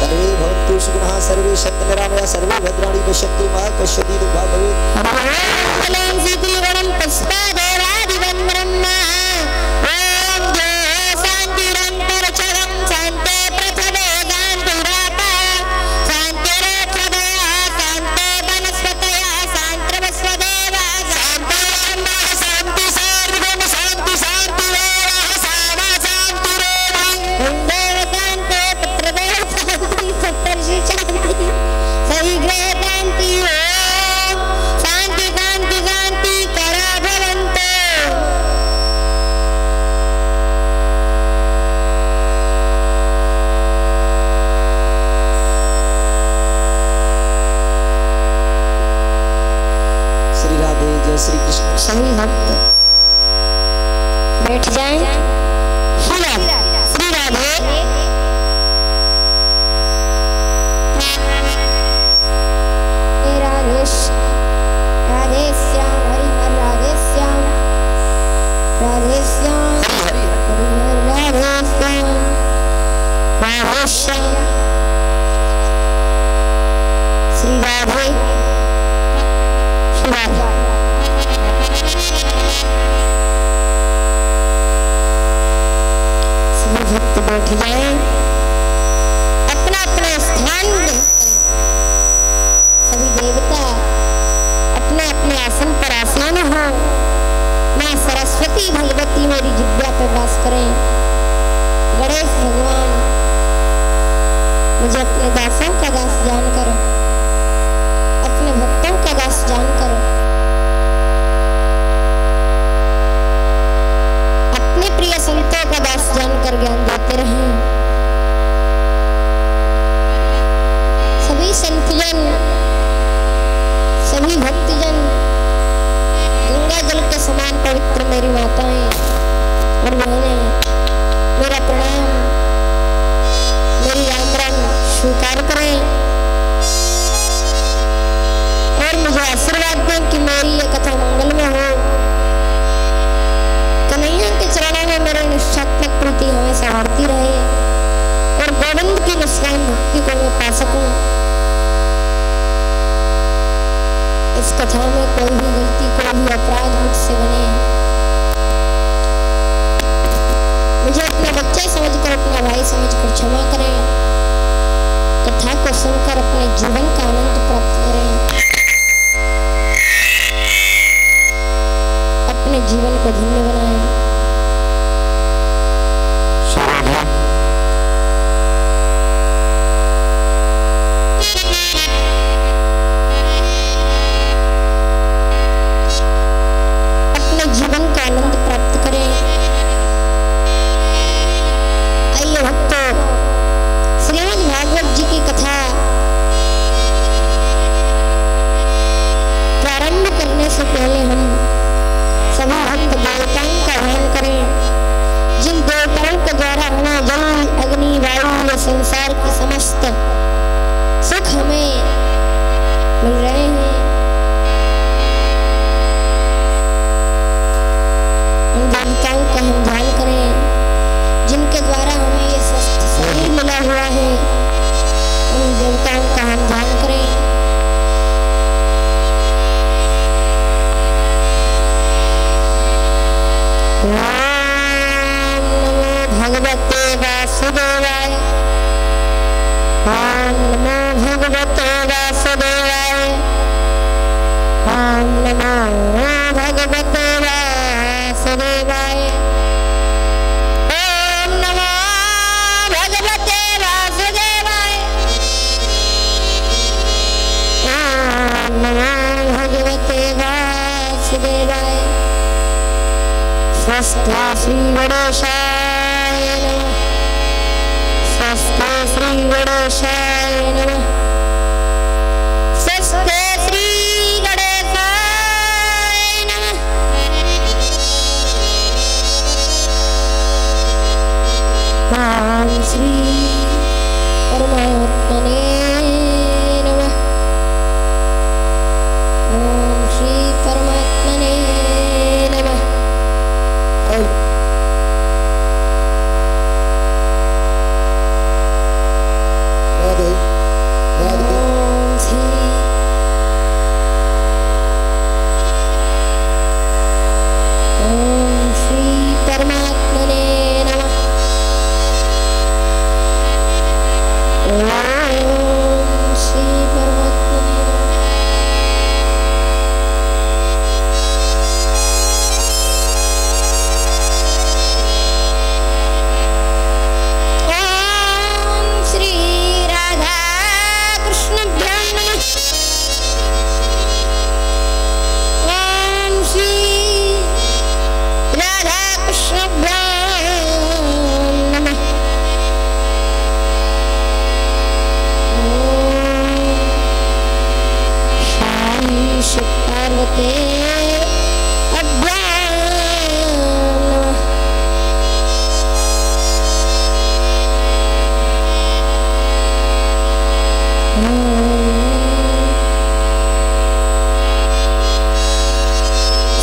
सर्वे भवन्तु सुखिनः सर्वे सन्तु निरामया सर्वे भद्राणि पश्यन्तु मा कश्चित् दुःखं श्री कृष्ण। सभी भक्त बैठ जाएं। श्री राधे राधे श्याम हरि हर राधे श्याम राधे श्याम हरि हर राधे श्याम राधे श्याम श्री राधे श्री राधे। भक्त बैठ जाए, अपना अपना स्थान करें। सभी देवता अपने अपने आसन पर आसीन हो। मां सरस्वती भगवती मेरी जिह्वा पर वास करें। गणेश भगवान मुझे अपने दासों का दास जानकर, अपने भक्तों का दास जानकर प्रिय संतों का दास जानकर ज्ञान देते रहें। सभी संतजन सभी भक्तजन गंगा जल के समान पवित्र मेरी माताएं और बहनें मेरा प्रणाम मेरी राम राम स्वीकार करें और मुझे आशीर्वाद दें कि मेरी ये कथा मंगल में हो। कन्हैया के चरणों में मेरी निश्चयात्मक प्रीति हमेशा बढ़ती रहे और गोविंद की निष्काम भक्ति को मैं पा सकूं। इस कथा में कोई भी गलती कोई भी अपराध मुझसे बने, मुझे अपना बच्चा समझकर अपना भाई समझकर क्षमा करें। कथा को सुनकर अपने जीवन का आनंद प्राप्त करें। अपने जीवन को धन्य बनाएं। अपने जीवन का आनंद प्राप्त करें। आइए भक्तों, श्रीमद् भागवत जी की कथा प्रारंभ करने से पहले हम सभी भक्त देवताओं का ध्यान करें। जिन देवताओं के द्वारा हमें जल अग्नि वायु या संसार की समस्त सुख हमें मिल रहे हैं, उन देवताओं का हम ध्यान करें। जिनके द्वारा हमें ये स्वस्थ शरीर मिला हुआ है, उन देवताओं का हम ध्यान करें। ओम नमो भगवते वासुदेवाय। ओम नमो भगवते वासुदेवाय। ओम नमो भगवते वासुदेवाय। ओम नमो भगवते वासुदेवाय। ओम नमो भगवते वासुदेवाय। स्वस्ति श्री गणेशाय नमः। स्वस्ति श्री गणेशाय नमः। स्वस्ति श्री गणेशाय नमः। ओम श्री परमात्मने नमः। ओम श्री परमात्मने नमः। पार्वते अभ्यां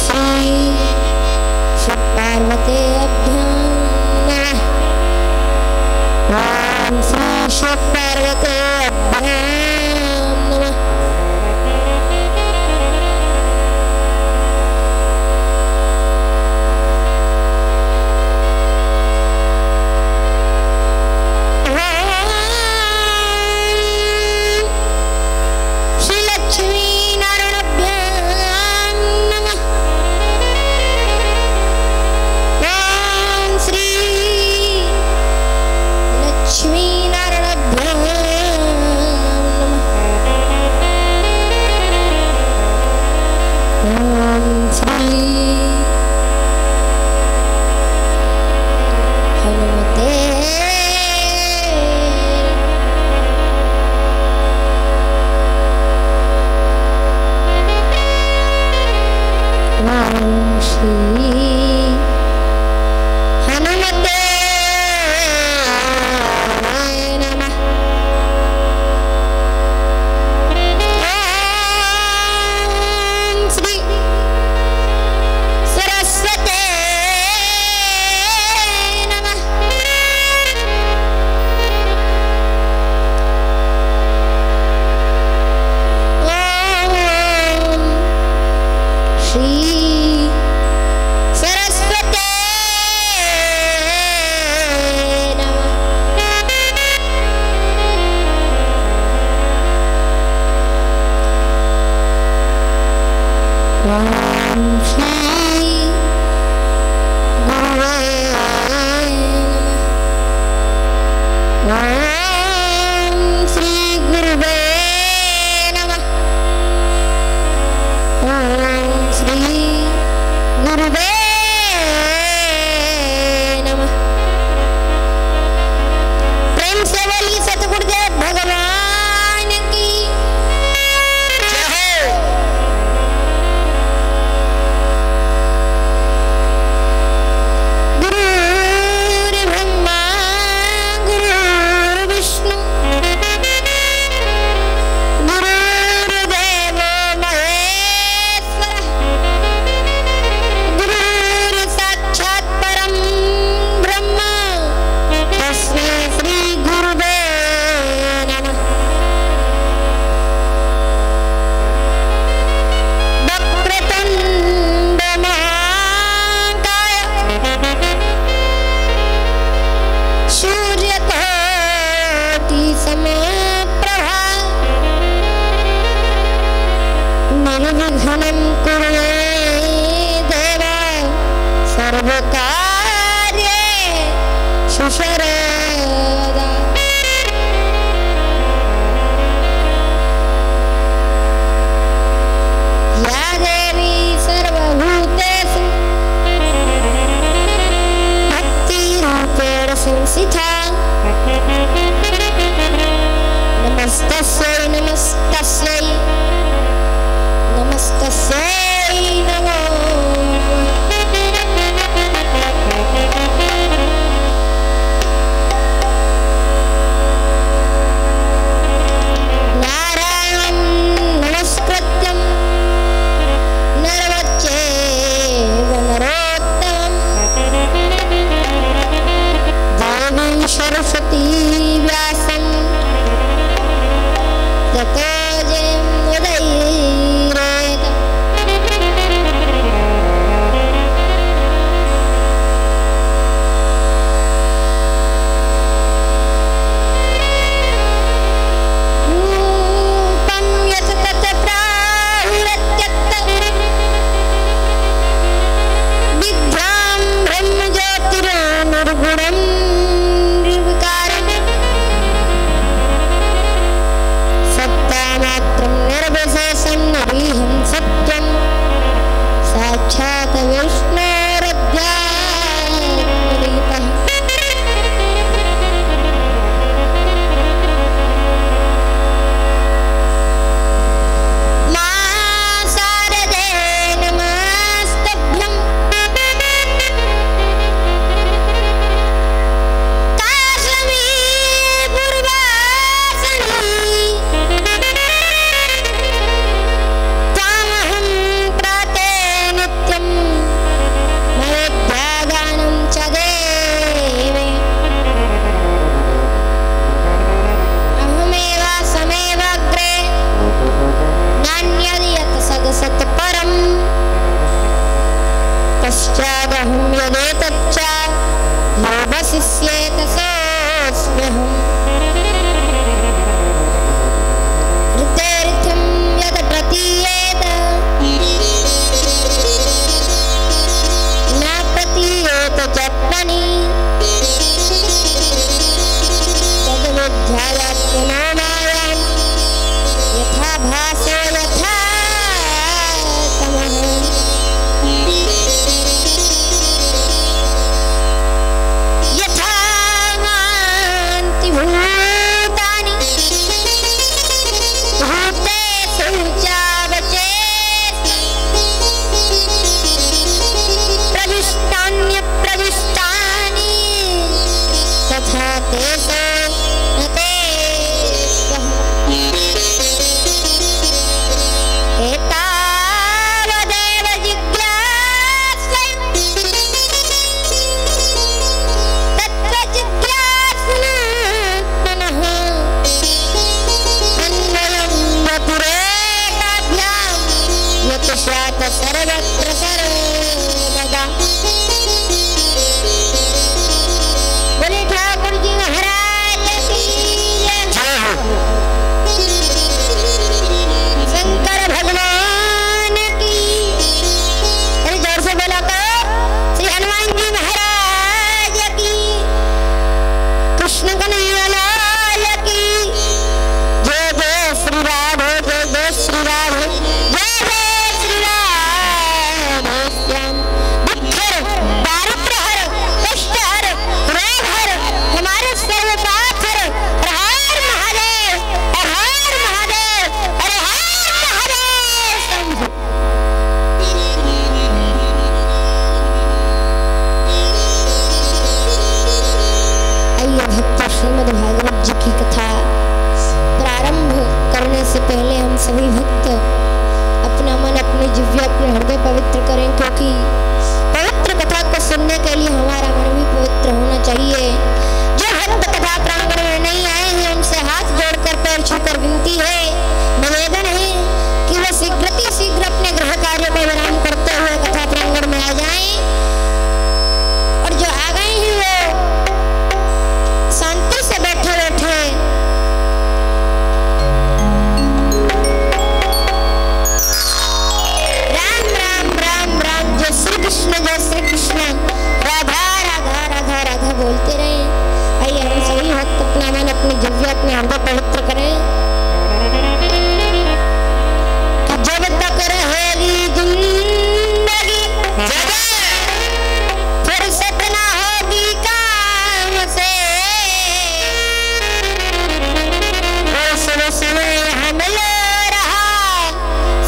श्री शिव पार्वते अभ्यां ओम श्री शिव पार्वते अभ्यां नमः। श्री लक्ष्मी नारायणाभ्यां नमः। ओम श्री लक्ष्मी नारायणाभ्यां नमः। ओम श्री हनुमते ओम श्री हनुमते नमः। ओम श्री सरस्वते नमः। ओम श्री सरस्वते नमः। ओम श्री गुरुवे नमः। ओम श्री गुरुवे नमः। ओम श्री गुरुवे नमः। प्रेम से बोलिए सतगुरुदेव भगवान की जय हो। काव्यहम् हृदयर्थं यद् प्रतीयेत न प्रतीयेत चत्मनि तद्विद्यायात्मनो मायां यथा भासो यथा तमः यथा मान्ति भूतानि भूतेषु चावचेत् प्रविष्टान्यप्रविष्टानि तथा तेषु न ते एतावदेव जिज्ञास्य तत्त्वजिज्ञासुनः अन्वयं व्यतिरेकाभ्यां यत् स्यात् सर्वत्र सर्वदा। बोले ठाकुर जी महाराज की जय। शंकर भगवान की। अरे जोर से बोला तो श्री हनुमान जी महाराज की। कृष्ण कन्हैया लाल की। जय जय श्री राधे जय जय श्री राधे जय जय श्री राधे श्याम। दुखहर दारिद्र्यहर कष्टहर रोगहर हमारे सर्व पाप हर। हर हर महादेव हर हर महादेव हर हर महादेव। आइए भक्त श्रीमद् भागवत जी की कथा प्रारंभ करने से पहले हम सभी भक्त अपना मन अपनी जिह्वा अपने हृदय पवित्र करें, क्योंकि पवित्र कथा को सुनने के लिए हमारा मन भी पवित्र होना चाहिए। जो भक्त कथा प्रांगण में नहीं आए हैं उनसे हाथ जोड़कर पैर छूकर विनती है, निवेदन है कि वे शीघ्र अपने गृह कार्य को विराम करते हुए कथा प्रांगण में आ जाएं, और जो आ गए हैं वो शांति से बैठे बैठे राम राम राम राम जय श्री कृष्ण राधा राधा राधा राधा बोलते रहे। आइए हम सभी भक्त अपना मन अपनी जिह्वा अपने हृदय पवित्र करें। जब तक रहेगी जिंदगी फुर्सत ना होगी काम से, सब समय हम लो रहा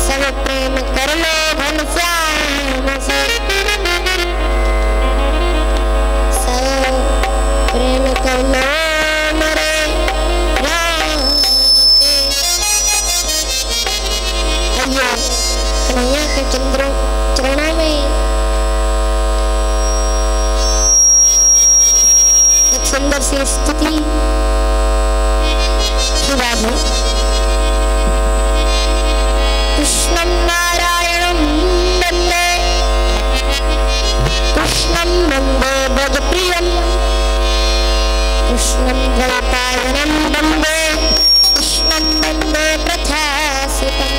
सब प्रेम कर लो घनश्याम से। सब प्रेम कर लो मेरे राम से। आइए कन्हैया के चरणों में एक सुंदर सी स्तुति की बात है। कृष्णं नारायणं वन्दे कृष्णं वन्दे भजप्रियं कृष्णं द्वैपायनं वन्दे कृष्णं वन्दे प्रथासितं।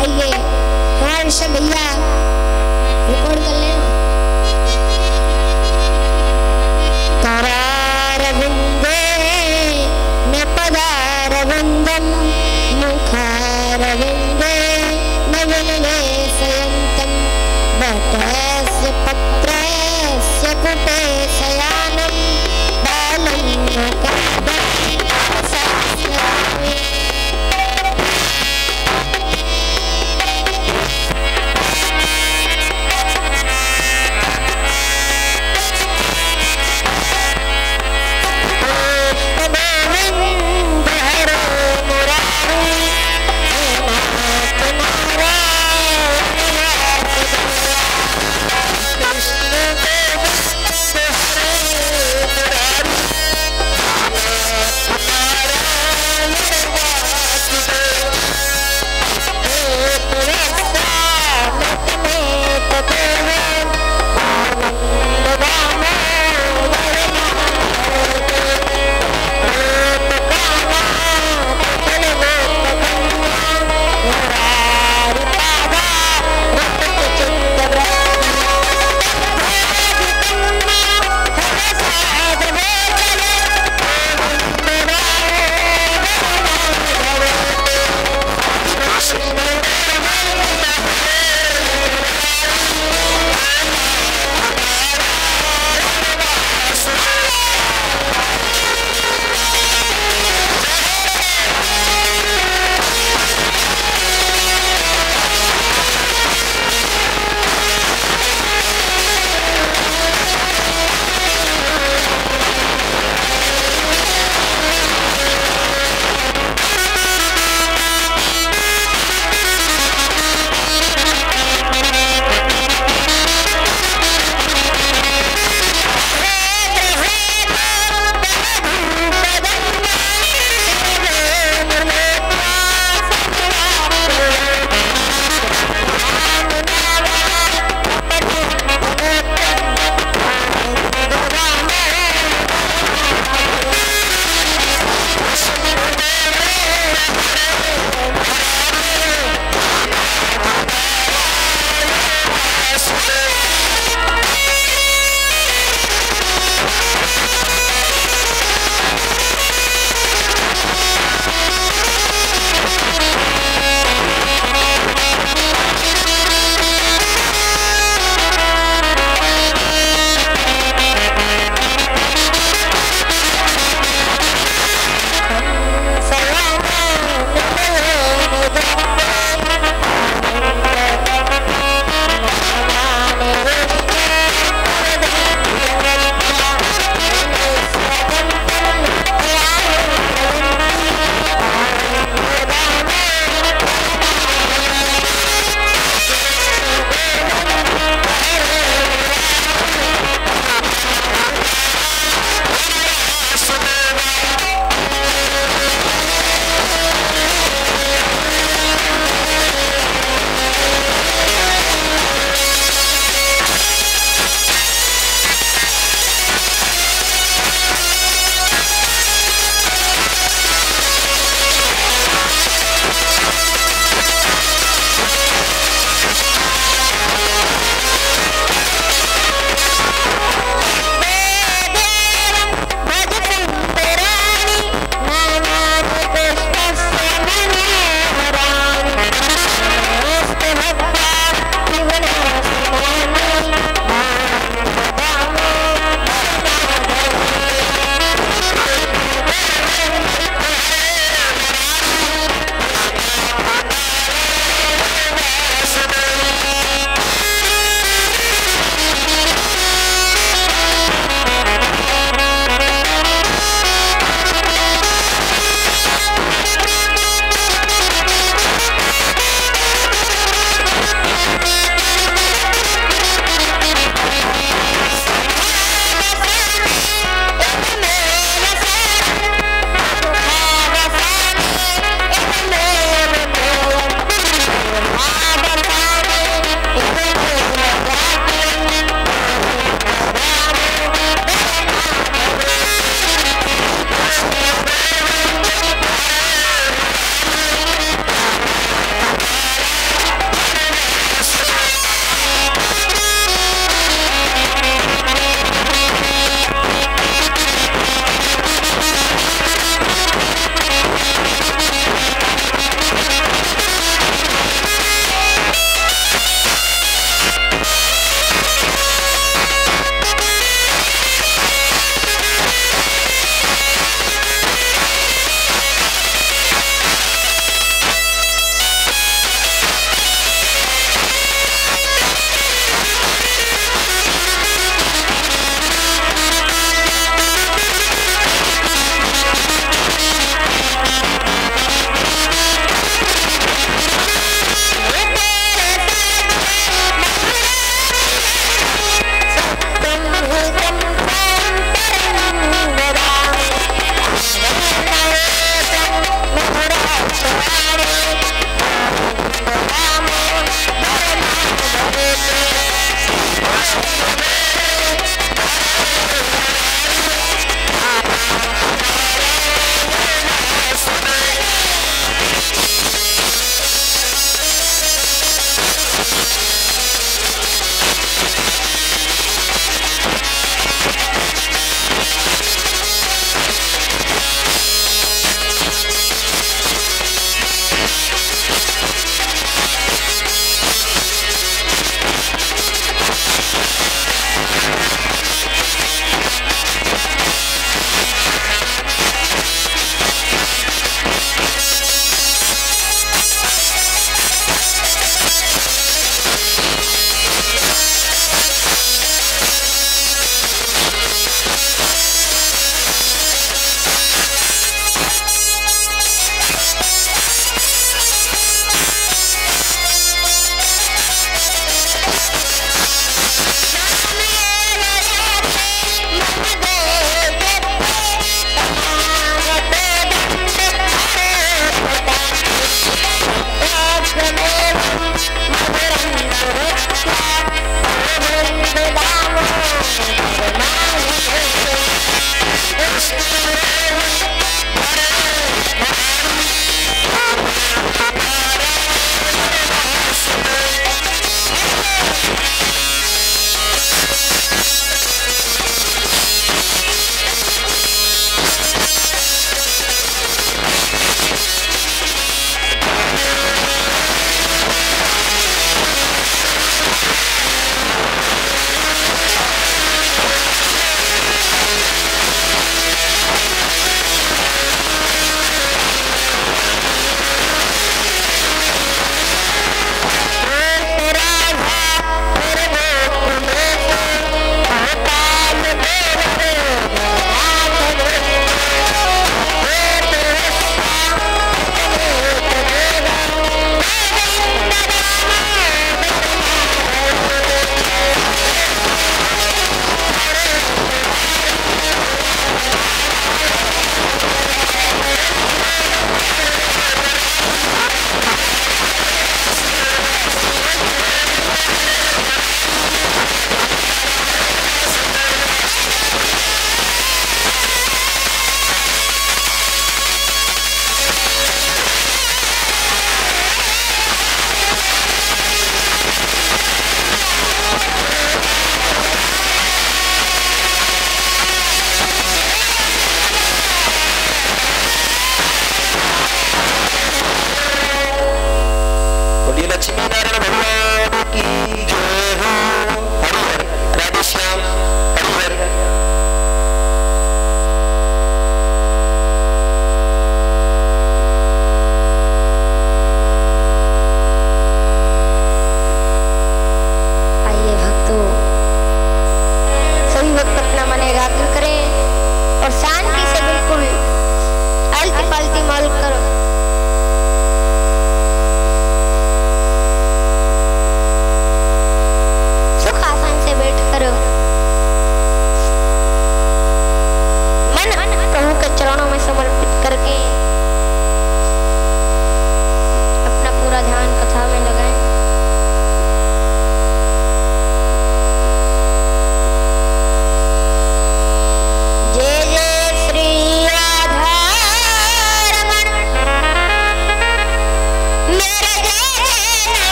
आइए हमारे ऋषभ भैया रिकॉर्ड कर लें। करारविन्दे न पदारविन्दं मुखारविन्दे न विनिवेशयन्तं वटस्य पत्रस्य कुटे शयानं बालं न कर्दं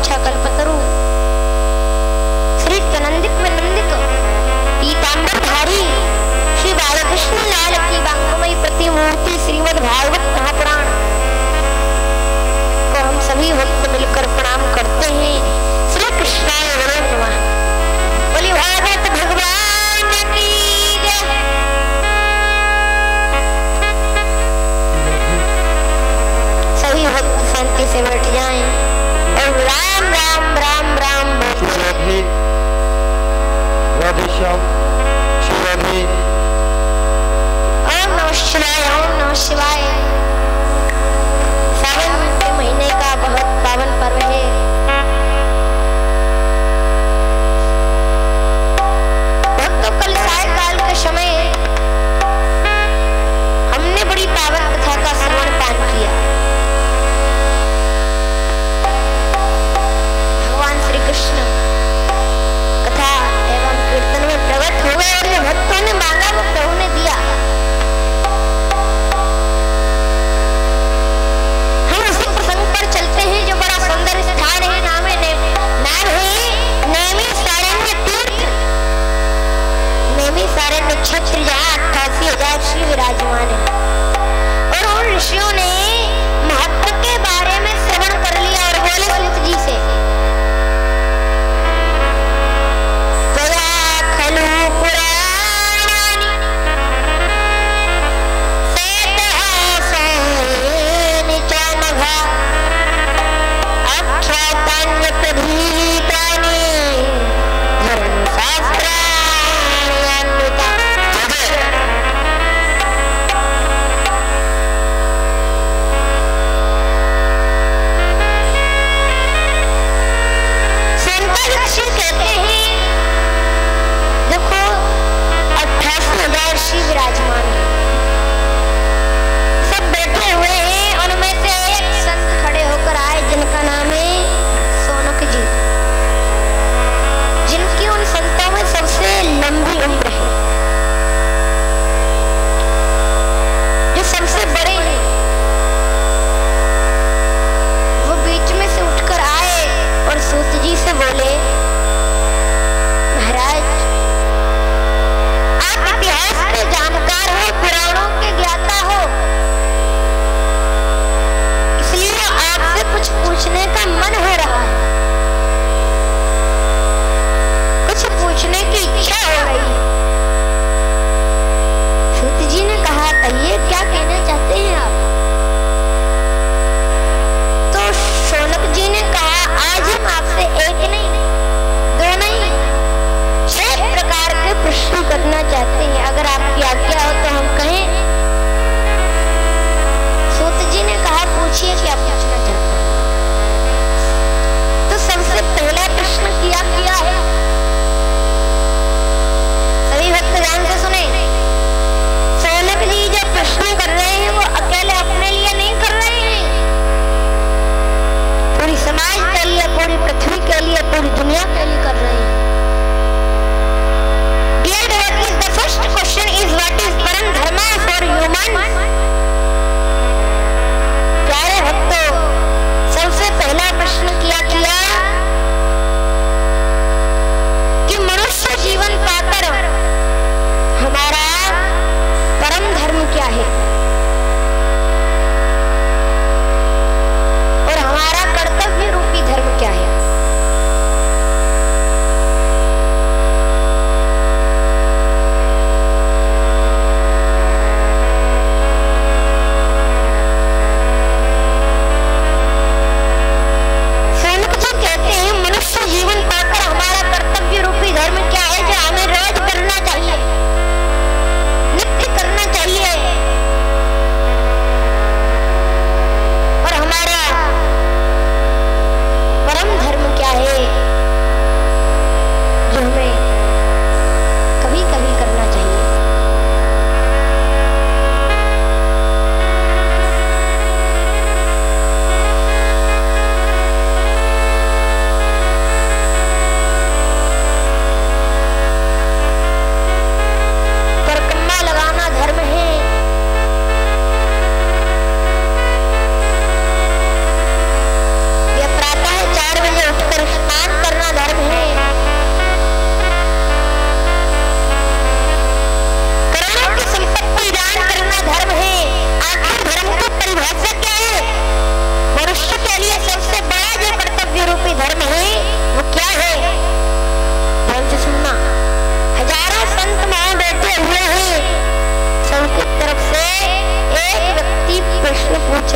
वांछा कल्पतरु श्री नंदिक नंदिक पीतांबरधारी श्री बालकृष्ण लाल की वांगमयी प्रतिमूर्ति श्रीमद् भागवत महापुराण को हम सभी भक्त मिलकर प्रणाम करते हैं। श्री कृष्णाय नमः। बोली भागवत भगवान की जय। सभी भक्त शांति से बैठ जाएं और राम राम राम राम बोलते। ओम नमः शिवाय, ओम नमः शिवाय। सावन के महीने का बहुत पावन पर्व है। भक्तों, कल सायकाल के समय हमने बड़ी पावन कथा का श्रवण पान किया। भगवान श्री कृष्ण कथा एवं कीर्तन में प्रकट हो गए और जो भक्तों ने मांगा वो प्रभु ने दिया।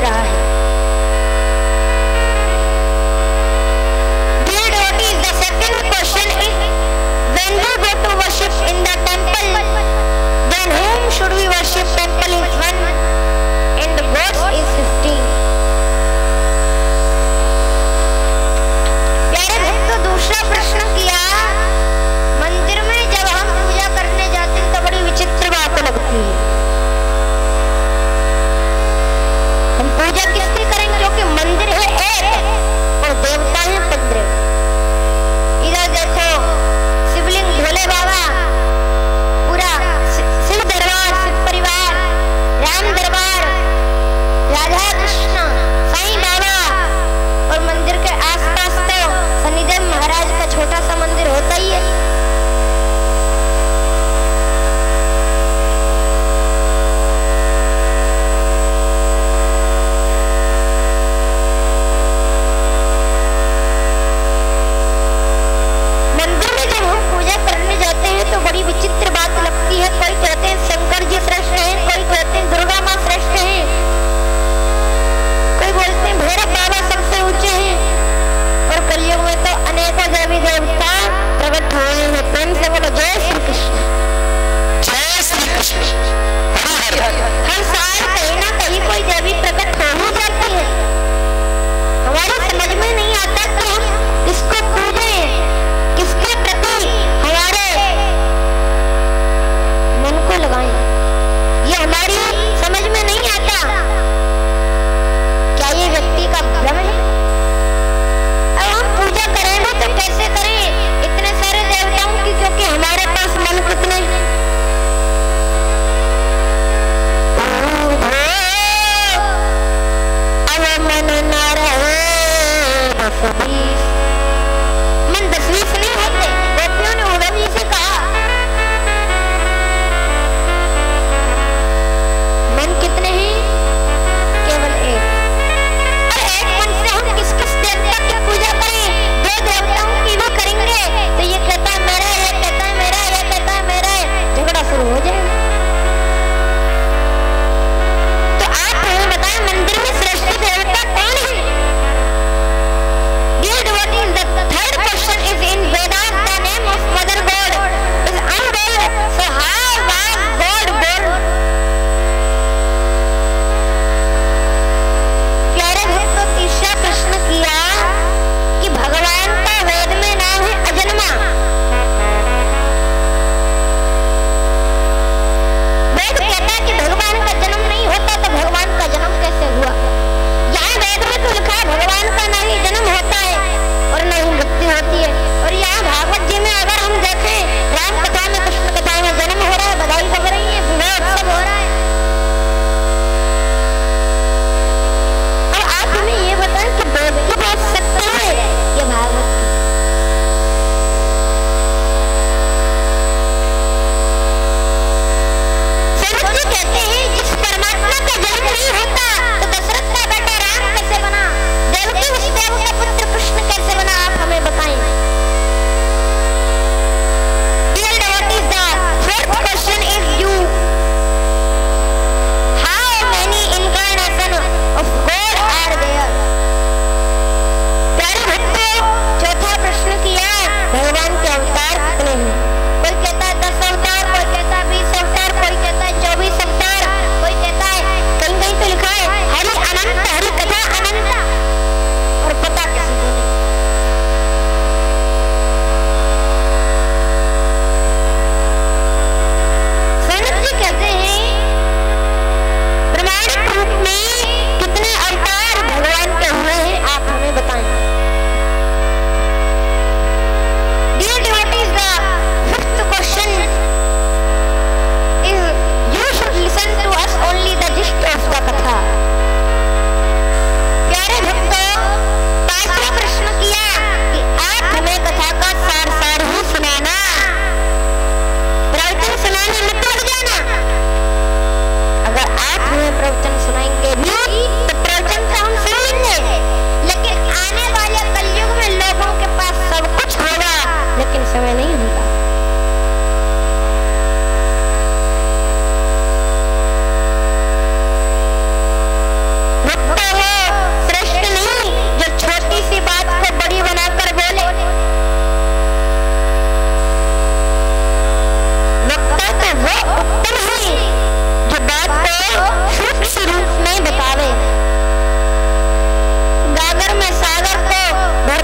रहा है। Dear devotees, the second question is, when we go to worship in the temple, then whom should we worship? Temple is one and gods is 15. प्यारे भक्तों, दूसरा प्रश्न किया, मंदिर में जब हम पूजा करने जाते हैं तो बड़ी विचित्र बात लगती है। हम पूजा किसकी करेंगे? क्योंकि मंदिर है एक और देवता है 15। इधर देखो, शिवलिंग भोले बाबा, पूरा शिव दरबार, शिव परिवार, राम दरबार, राधा कृष्ण, साईं बाबा, और मंदिर के आसपास तो शनिदेव महाराज का छोटा सा मंदिर होता ही है। मंदिर में जब हम पूजा करने जाते हैं तो बड़ी विचित्र बात लगती है। कोई कहते हैं शंकर जी श्रेष्ठ हैं, कोई कहते हैं दुर्गा माँ श्रेष्ठ हैं, कोई बोलते हैं भैरव बाबा सबसे ऊंचे हैं, और कलयुग में तो अनेकों देवी देवता प्रकट हुए हैं। प्रेम से बोलो जय श्री कृष्ण। जय श्री कृष्ण। हर साल कहीं ना कहीं कोई देवी प्रकट हो ही जाती है। हमारी समझ में नहीं आता कि हम किसको पूजें, किसके प्रति हमारे मन को लगाएं। ये हमारी समझ में नहीं आता। क्या ये व्यक्ति का भ्रम है? अब हम पूजा करेंगे तो कैसे करें इतने सारे देवताओं की, क्योंकि हमारे पास मन कितने हैं? अब मन न रहे 10-20, मन 10-20 नहीं होते। गोपियों ने उद्धव जी से कहा, मन कितने हैं? केवल एक। और एक मन से हम किस किस देवता की पूजा करें? 2 देवताओं की भी करेंगे तो ये कहता है मेरा, ये कहता है मेरा, ये कहता है मेरा, झगड़ा शुरू हो जाएगा। तो आप हमें बताएं, मंदिर में श्रेष्ठ देवता कौन है? Dear devotees, the third question is, in Vedas the name of Mother God is unborn. So how was God born? प्यारे भक्तों, तीसरा प्रश्न किया कि भगवान का वेद में नाम है अजन्मा। वेद कहता है कि भगवान का जन्म नहीं होता, तो भगवान का जन्म कैसे हुआ? यहाँ वेद में तो लिखा है भगवान का ना ही जन्म होता है और ना ही मृत्यु होती है। और यहाँ भागवत जी में अगर हम देखें, राम कथा में, कृष्ण कथा में जन्म हो रहा है, बधाई बज रही है, विवाह उत्सव हो रहा है। अब आप हमें ये बताएं कि वेद की बात सत्य है या भागवत की? शरद जी कहते हैं, जिस परमात्मा का जन्म नहीं होता तो दशरथ का बेटा राम कैसे बना? देवकी वसुदेव का पुत्र कृष्ण कैसे बना? आप हमें बताएं। Dear devotees, the fourth question is you. How many incarnations of God are there? प्यारे भक्तों, चौथा प्रश्न किया, भगवान के अवतार कितने हैं? कोई कहता है 10 अवतार, कोई कहता है 20 अवतार, कोई कहता है 24 अवतार, कोई कहता है कहीं कहीं तो लिखा है हरि अनंत, हरि कथा अनंत, और पता किसी को नहीं। सनत जी कहते हैं, प्रमाणिक रूप में कितने अवतार भगवान के हुए हैं? आप हमें बताएं। Dear devotees, the fifth question is, you should listen to us only the gist of the katha. प्यारे भक्तों, पांचवा प्रश्न किया कि आप हमें कथा का सार ही सुनाना, प्रवचन सुनाने मत लग जाना। अगर आप हमें प्रवचन सुनाएंगे भी तो प्रवचन तो हम सुन लेंगे, लेकिन आने वाले कलयुग में लोगों के पास सब कुछ होगा लेकिन समय नहीं होगा। भक्त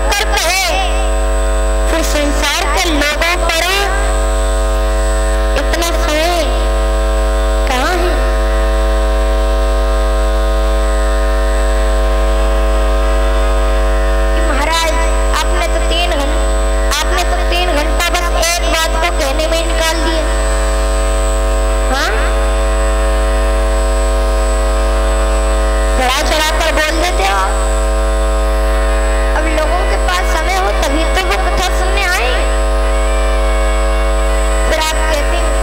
होकर कहे फिर संसार के लोगों पर इतना समय कहाँ है? महाराज आपने तो 3 घंटा बस एक बात को कहने में निकाल दिया। हाँ, बढ़ा चढ़ाकर बोल देते हो। अब लोगों के पास समय हो तभी तो वो कथा सुनने आए। फिर आप कहते हैं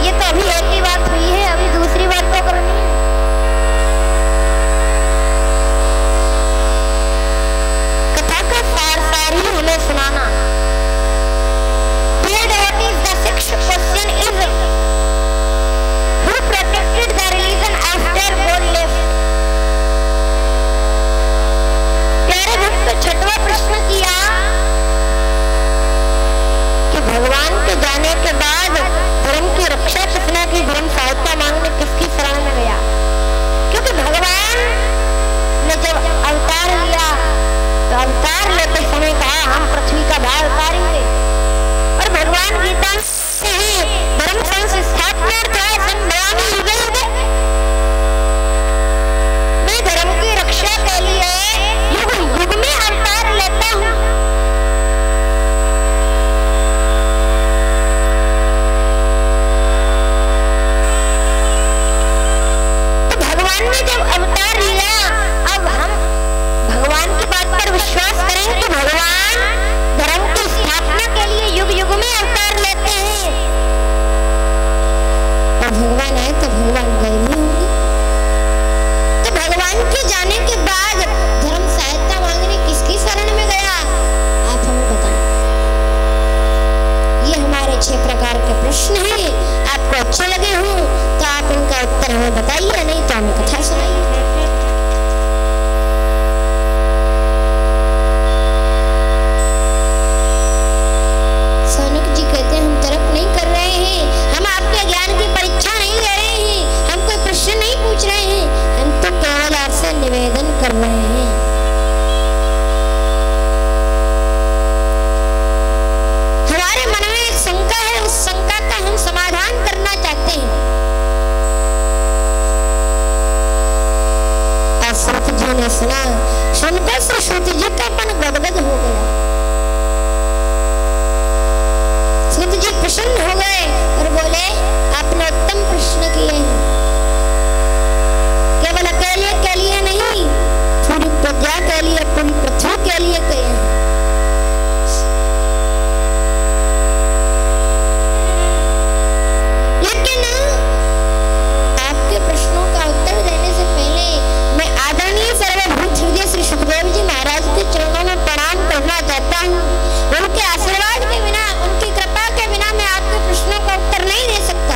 ये तो अभी एक ही बात हुई है, अभी दूसरी बात तो करनी है। कथा का सार ही हमें सुनाना। Dear devotees, the sixth question is who protected the religion after God left? प्यारे भक्त, छठवां प्रश्न किया कि भगवान के जाने के बाद धर्म की रक्षा किसने की, धर्म सहायता मांगने किसकी शरण में गया? क्योंकि भगवान ने जब अवतार लिया तो अवतार लेते समय कहा हम पृथ्वी का भार उतारेंगे। और भगवान गीता से ही धर्म संस्थापनार्थाय संभवामि युगे युगे, मैं धर्म की रक्षा के लिए युग युग में अवतार लेता हूँ। तो भगवान ने जब अवतार लिया, अब हम भगवान की बात पर विश्वास करें कि भगवान धर्म की स्थापना के लिए युग युग में अवतार लेते हैं। और भगवान आए तो भगवान गए भी होंगे। तो भगवान के जाने के बाद धर्म सहायता मांगने किसकी शरण में गया? आप हमें बताएं। ये हमारे 6 प्रकार के प्रश्न हैं। आपको अच्छे लगे हों तो आप इनका उत्तर हमें बताइए, नहीं तो हमें कथा सुनाइए। सौनक जी कहते हैं हम तर्क नहीं कर रहे हैं, हम आपके ज्ञान की परीक्षा नहीं ले रहे हैं, हम कोई प्रश्न नहीं पूछ रहे हैं, हम तो केवल आपसे निवेदन कर रहे हैं। हमारे मन में एक शंका है, उस शंका का हम समाधान करना चाहते हैं। और श्रुति जी ने सुना, सुनकर से श्रुति जी का मन गदगद हो गया। श्रुति जी प्रसन्न हो गए और बोले आपने उत्तम प्रश्न किए हैं। केवल अकेले के लिए नहीं, पूरी प्रजा के लिए, पूरी पृथ्वी के लिए किए हैं। लेकिन आपके प्रश्नों का उत्तर देने से पहले मैं आदरणीय सर्वभूत हृदय श्री सुखदेव जी महाराज के चरणों में प्रणाम करना चाहता हूँ। उनके आशीर्वाद के बिना, उनकी कृपा के बिना मैं आपके प्रश्नों का उत्तर नहीं दे सकता।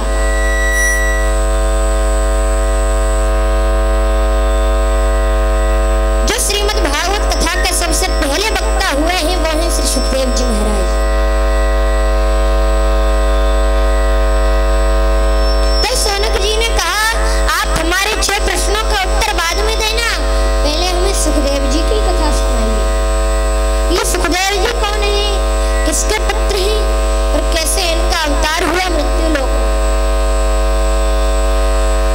जो श्रीमद् भागवत कथा के सबसे पहले वक्ता हुए हैं वो हैं श्री सुखदेव जी महाराज। तो सौनक जी ने कहा आप हमारे 6 प्रश्नों का उत्तर बाद में देना, पहले हमें सुखदेव जी की कथा सुनाइए। ये सुखदेव जी कौन है, किसके पुत्र हैं और कैसे इनका अवतार हुआ मृत्यु लोक।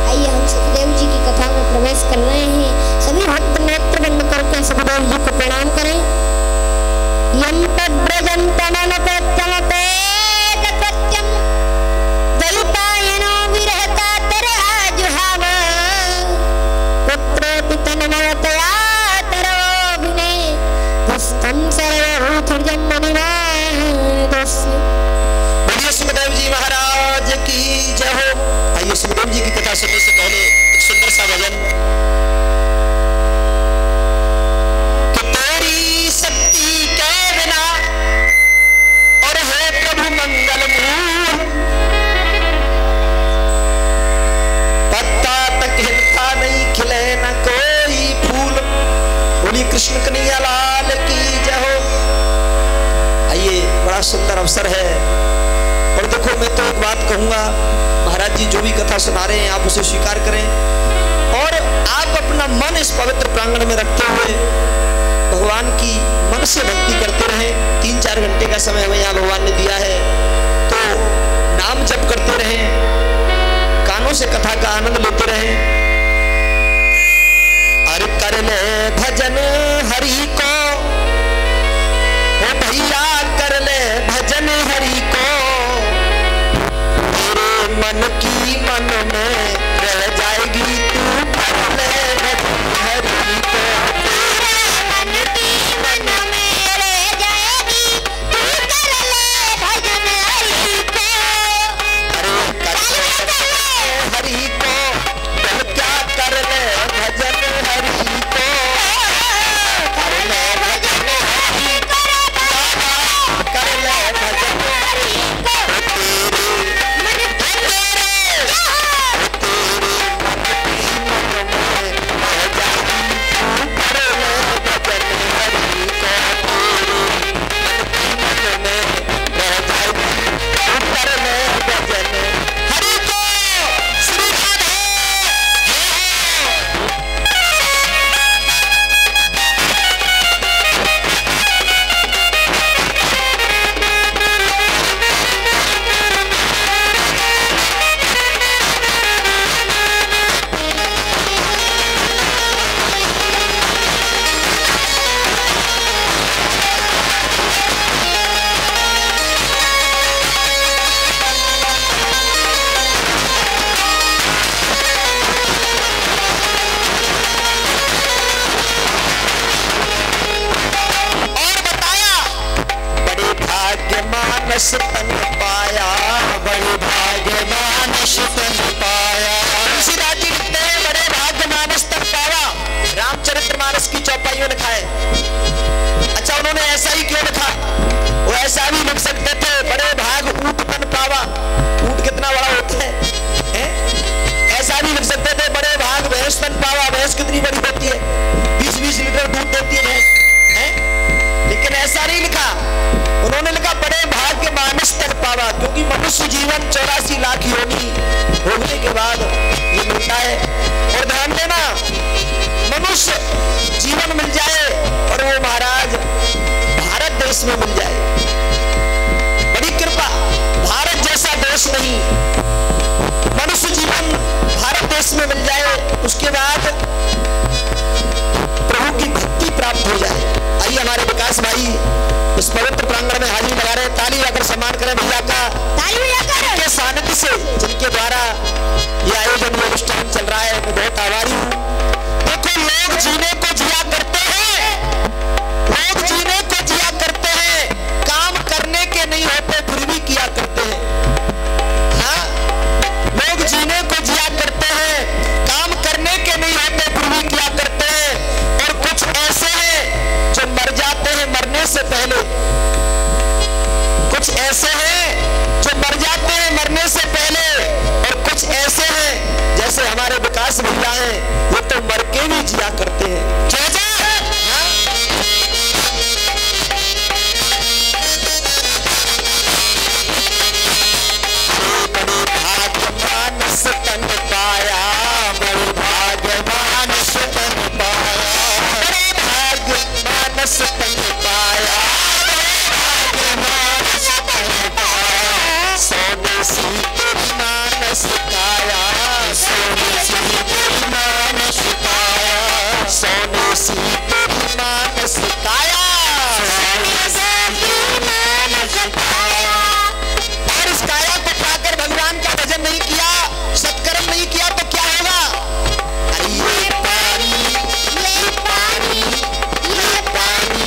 आइए हम सुखदेव जी की कथा में प्रवेश कर रहे हैं। सभी भक्त नेत्र बंद करके सुखदेव जी को प्रणाम करें। यम तद्व्रजन्तमनुपत्यमते तत्वत्यम द्वैपायनो विरहकातर आजुहाव पुत्रोऽपि तन्मयतया तरोऽभिने तस्तं सर्वभूतहृदयं मुनिनादस्मि। बोलिए सुखदेव जी महाराज की जय हो। आइए सुखदेव जी की कथा सुनने से पहले एक सुंदर सा भजन। कि तेरी शक्ति के बिना और है प्रभु मंगल मूल, पत्ता तक हिलता नहीं, खिले न कोई फूल। बोलिए कृष्ण कन्हैया लाल की जय हो। आइए बड़ा सुंदर अवसर है। और देखो मैं तो एक बात कहूंगा, महाराज जी जो भी कथा सुना रहे हैं आप उसे स्वीकार करें और आप अपना मन इस पवित्र प्रांगण में रखते हुए भगवान की मन से भक्ति करते रहें। 3-4 घंटे का समय हमें यहाँ भगवान ने दिया है, तो नाम जप करते रहें, कानों से कथा का आनंद लेते रहें। अरे कर ले भजन हरि को, ओ भैया कर ले भजन हरि को, तेरे मन की मन में रह जाएगी तू कर ले भजन हरि को। मानस तन पाया, बड़े भाग्य मानस तन पाया। तुलसीदास जी लिखते हैं बड़े भाग्य मानस तन पाया। रामचरितमानस की चौपाइयों लिखा है। अच्छा, उन्होंने ऐसा ही क्यों लिखा? वो ऐसा भी लिख सकते थे, बड़े भाग ऊंट तन पावा। ऊंट कितना बड़ा होता है? ऐसा भी लिख सकते थे, बड़े भाग भैंस तन पावा। भैंस कितनी बड़ी होती है? 20-20 लीटर दूध देती है भैंस। लेकिन ऐसा नहीं लिखा, उन्होंने लिखा बड़े भाग्य मानस तक पावा, क्योंकि मनुष्य जीवन 84 लाख योनि भोगने के बाद ये मिलता है। और ध्यान देना, मनुष्य जीवन मिल जाए और वो महाराज भारत देश में मिल जाए, बड़ी कृपा। भारत जैसा देश नहीं, मनुष्य जीवन भारत देश में मिल जाए, उसके बाद प्रभु की भक्ति प्राप्त हो जाए। आइए हमारे विकास भाई इस पवित्र प्रांगण में हाजिरी लगा रहे हैं। ताली लगाकर सम्मान करें भैया का, के सानिध्य से, जिनके द्वारा ये आयोजन में अनुष्ठान चल रहा है। मैं बहुत आभारी हूँ। देखो, लोग जीने को जिया करते हैं, लोग जीने को जिया करते हैं, काम करने के नहीं होते फिर भी किया करते हैं। हाँ, लोग जीने को जिया करते हैं, काम करने के नहीं होते फिर भी किया करते हैं। और कुछ ऐसे हैं जो मर जाते हैं मरने से पहले, कुछ ऐसे हैं जो मर जाते हैं मरने से पहले, और कुछ ऐसे हैं जैसे हमारे विकास भैया हैं, ये तो मर के भी जिया करते हैं। जय जय। बड़े भाग्य मानस तन पाया, बड़े भाग्य मानस तन पाया, बड़े भाग्य मानस तन पाया, सोने सी मानस काया, सोने सी मानस काया, सोने सी मानस काया, सोने सी मानस काया। और इस काया को पाकर भगवान का भजन नहीं किया, सत्कर्म नहीं किया तो क्या होगा? अरे ये पानी, ये पानी, ये पानी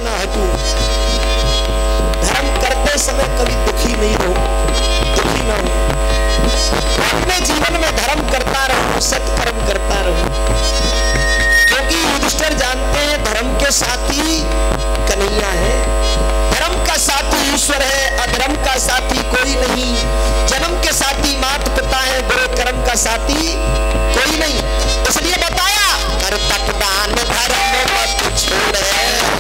ना हटूं। धर्म करते समय कभी दुखी नहीं हो, दुखी ना हो। अपने जीवन में धर्म करता रहूं, सत्कर्म करता रहूं, क्योंकि युधिष्ठिर जानते हैं धर्म के साथी कन्हैया है। धर्म का साथी ईश्वर है, अधर्म का साथी कोई नहीं। जन्म के साथी माता पिता है, बुरे कर्म का साथी कोई नहीं। इसलिए बताया कर तपदान धर्म मत छोड़े,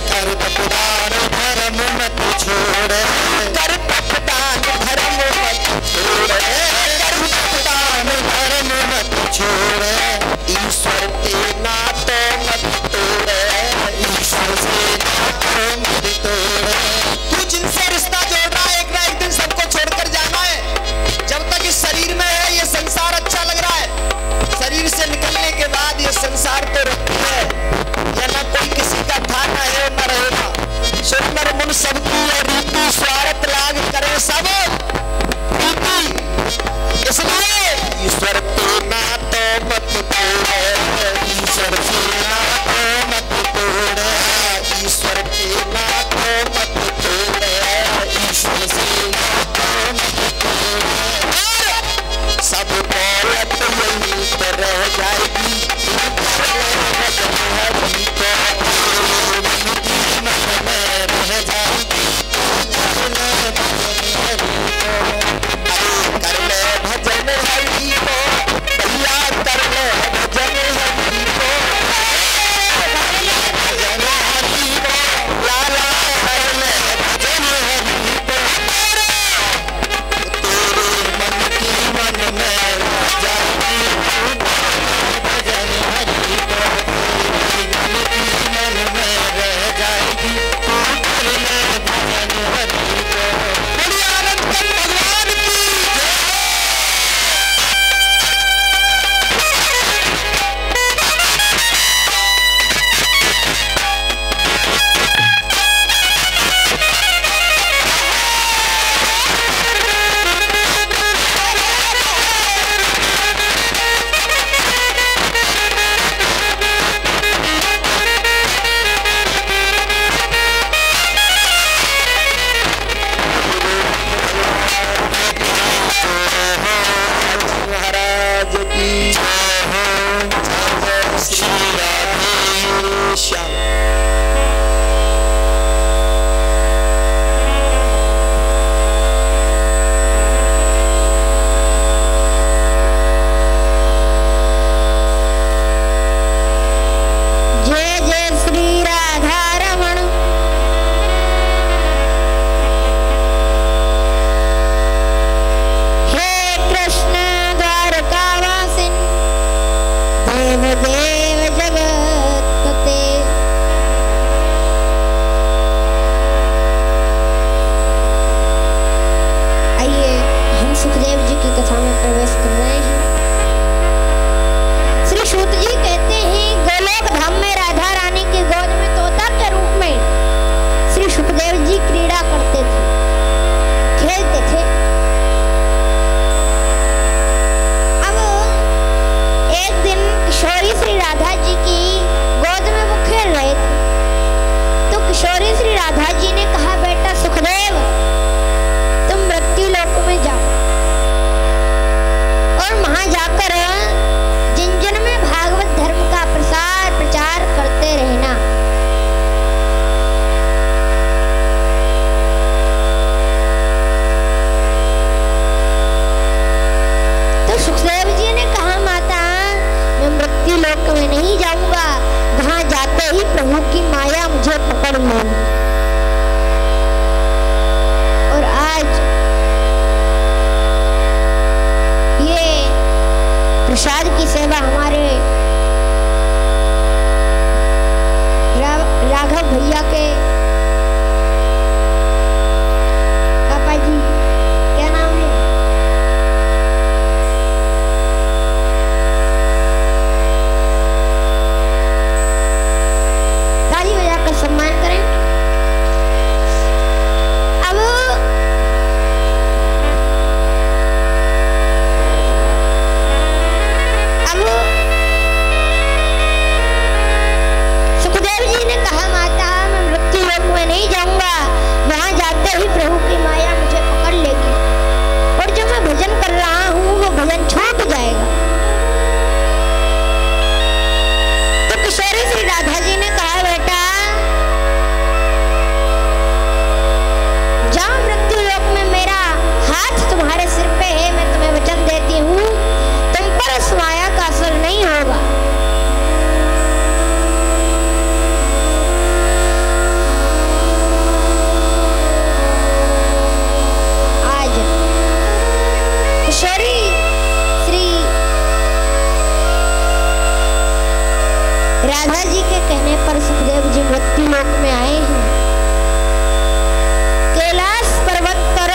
कर तपदान धर्म मत छोड़े, कर तपदान धर्म मत छोड़े, कर तपदान धर्म मत छोड़े, ईश्वर के नाते मत तोड़े, ईश्वर से नाते मत तोड़े। तू जिनसे रिश्ता जोड़ रहा है एक ना एक दिन सबको छोड़कर जाना है। जब तक इस शरीर में है ये संसार अच्छा लग रहा है, शरीर से निकलने के बाद ये संसार तो रुकती है, या ना कोई किसी का था ना है न रहेगा। सुंदर मुन सबकी है रीति, स्वार्थ लाग करे सब रीति। इसलिए ईश्वर के नाते मत तोड़े, ईश्वर के नाते मत तोड़े, ईश्वर के नाते मत तोड़े, ईश्वर से नाते मत तोड़े। सब दौलत यहीं पर रह जाएगी, कर ले भजन हरि को, भैया कर ले भजन हरि को, भजन हरि को, लाला कर ले भजन हरि को। तेरे मन की मन में रह जाएगी भजन हरि को, तेरे मन की मन में रह जाएगी कर ले भजन हरि को। बड़ी आनंद भगवान की महाराज की श्री राधे श्याम। जय जय श्री राधा रमण। हे कृष्ण द्वारकावासिन, देव देव जगत्पते। आइए हम सुखदेव जी की कथा में प्रवेश कर रहे हैं। श्री सूत जी कहते हैं गोलोक धाम में राधा रानी की गोद में तोता के रूप में श्री सुखदेव जी क्रीड़ा करते थे, खेलते थे। अब एक दिन किशोरी श्री राधा जी की गोद में वो खेल रहे थे, तो किशोरी श्री राधा जी ने कहा बेटा सुखदेव तुम मृत्यु लोक में जाओ और वहां जाकर जिन जिन में भागवत धर्म का प्रसार प्रचार करते रहना। तो सुखदेव जी ने कहा माता मैं मृत्यु लोक में नहीं जाऊंगा, वहां जाते ही प्रभु की माया मुझे पकड़ लेगी। और आज ये प्रसाद की सेवा हमारे राघव भैया के पापा जी, क्या नाम है, ताली बजाकर सम्मान करें। अब ही प्रभु की माया मुझे पकड़ लेगी और जो मैं भजन कर रहा हूँ वो भजन छूट जाएगा। तो किशोरी श्री राधा जी ने कहा, बेटा जाओ, मृत्यु लोक में मेरा हाथ तुम्हारे सिर पे है, मैं तुम्हें वचन देती हूँ तुम पर उस माया का असर नहीं होगा। किशोरी श्री राधा जी के कहने पर सुखदेव जी मृत्यु लोक में आए हैं। कैलाश पर्वत पर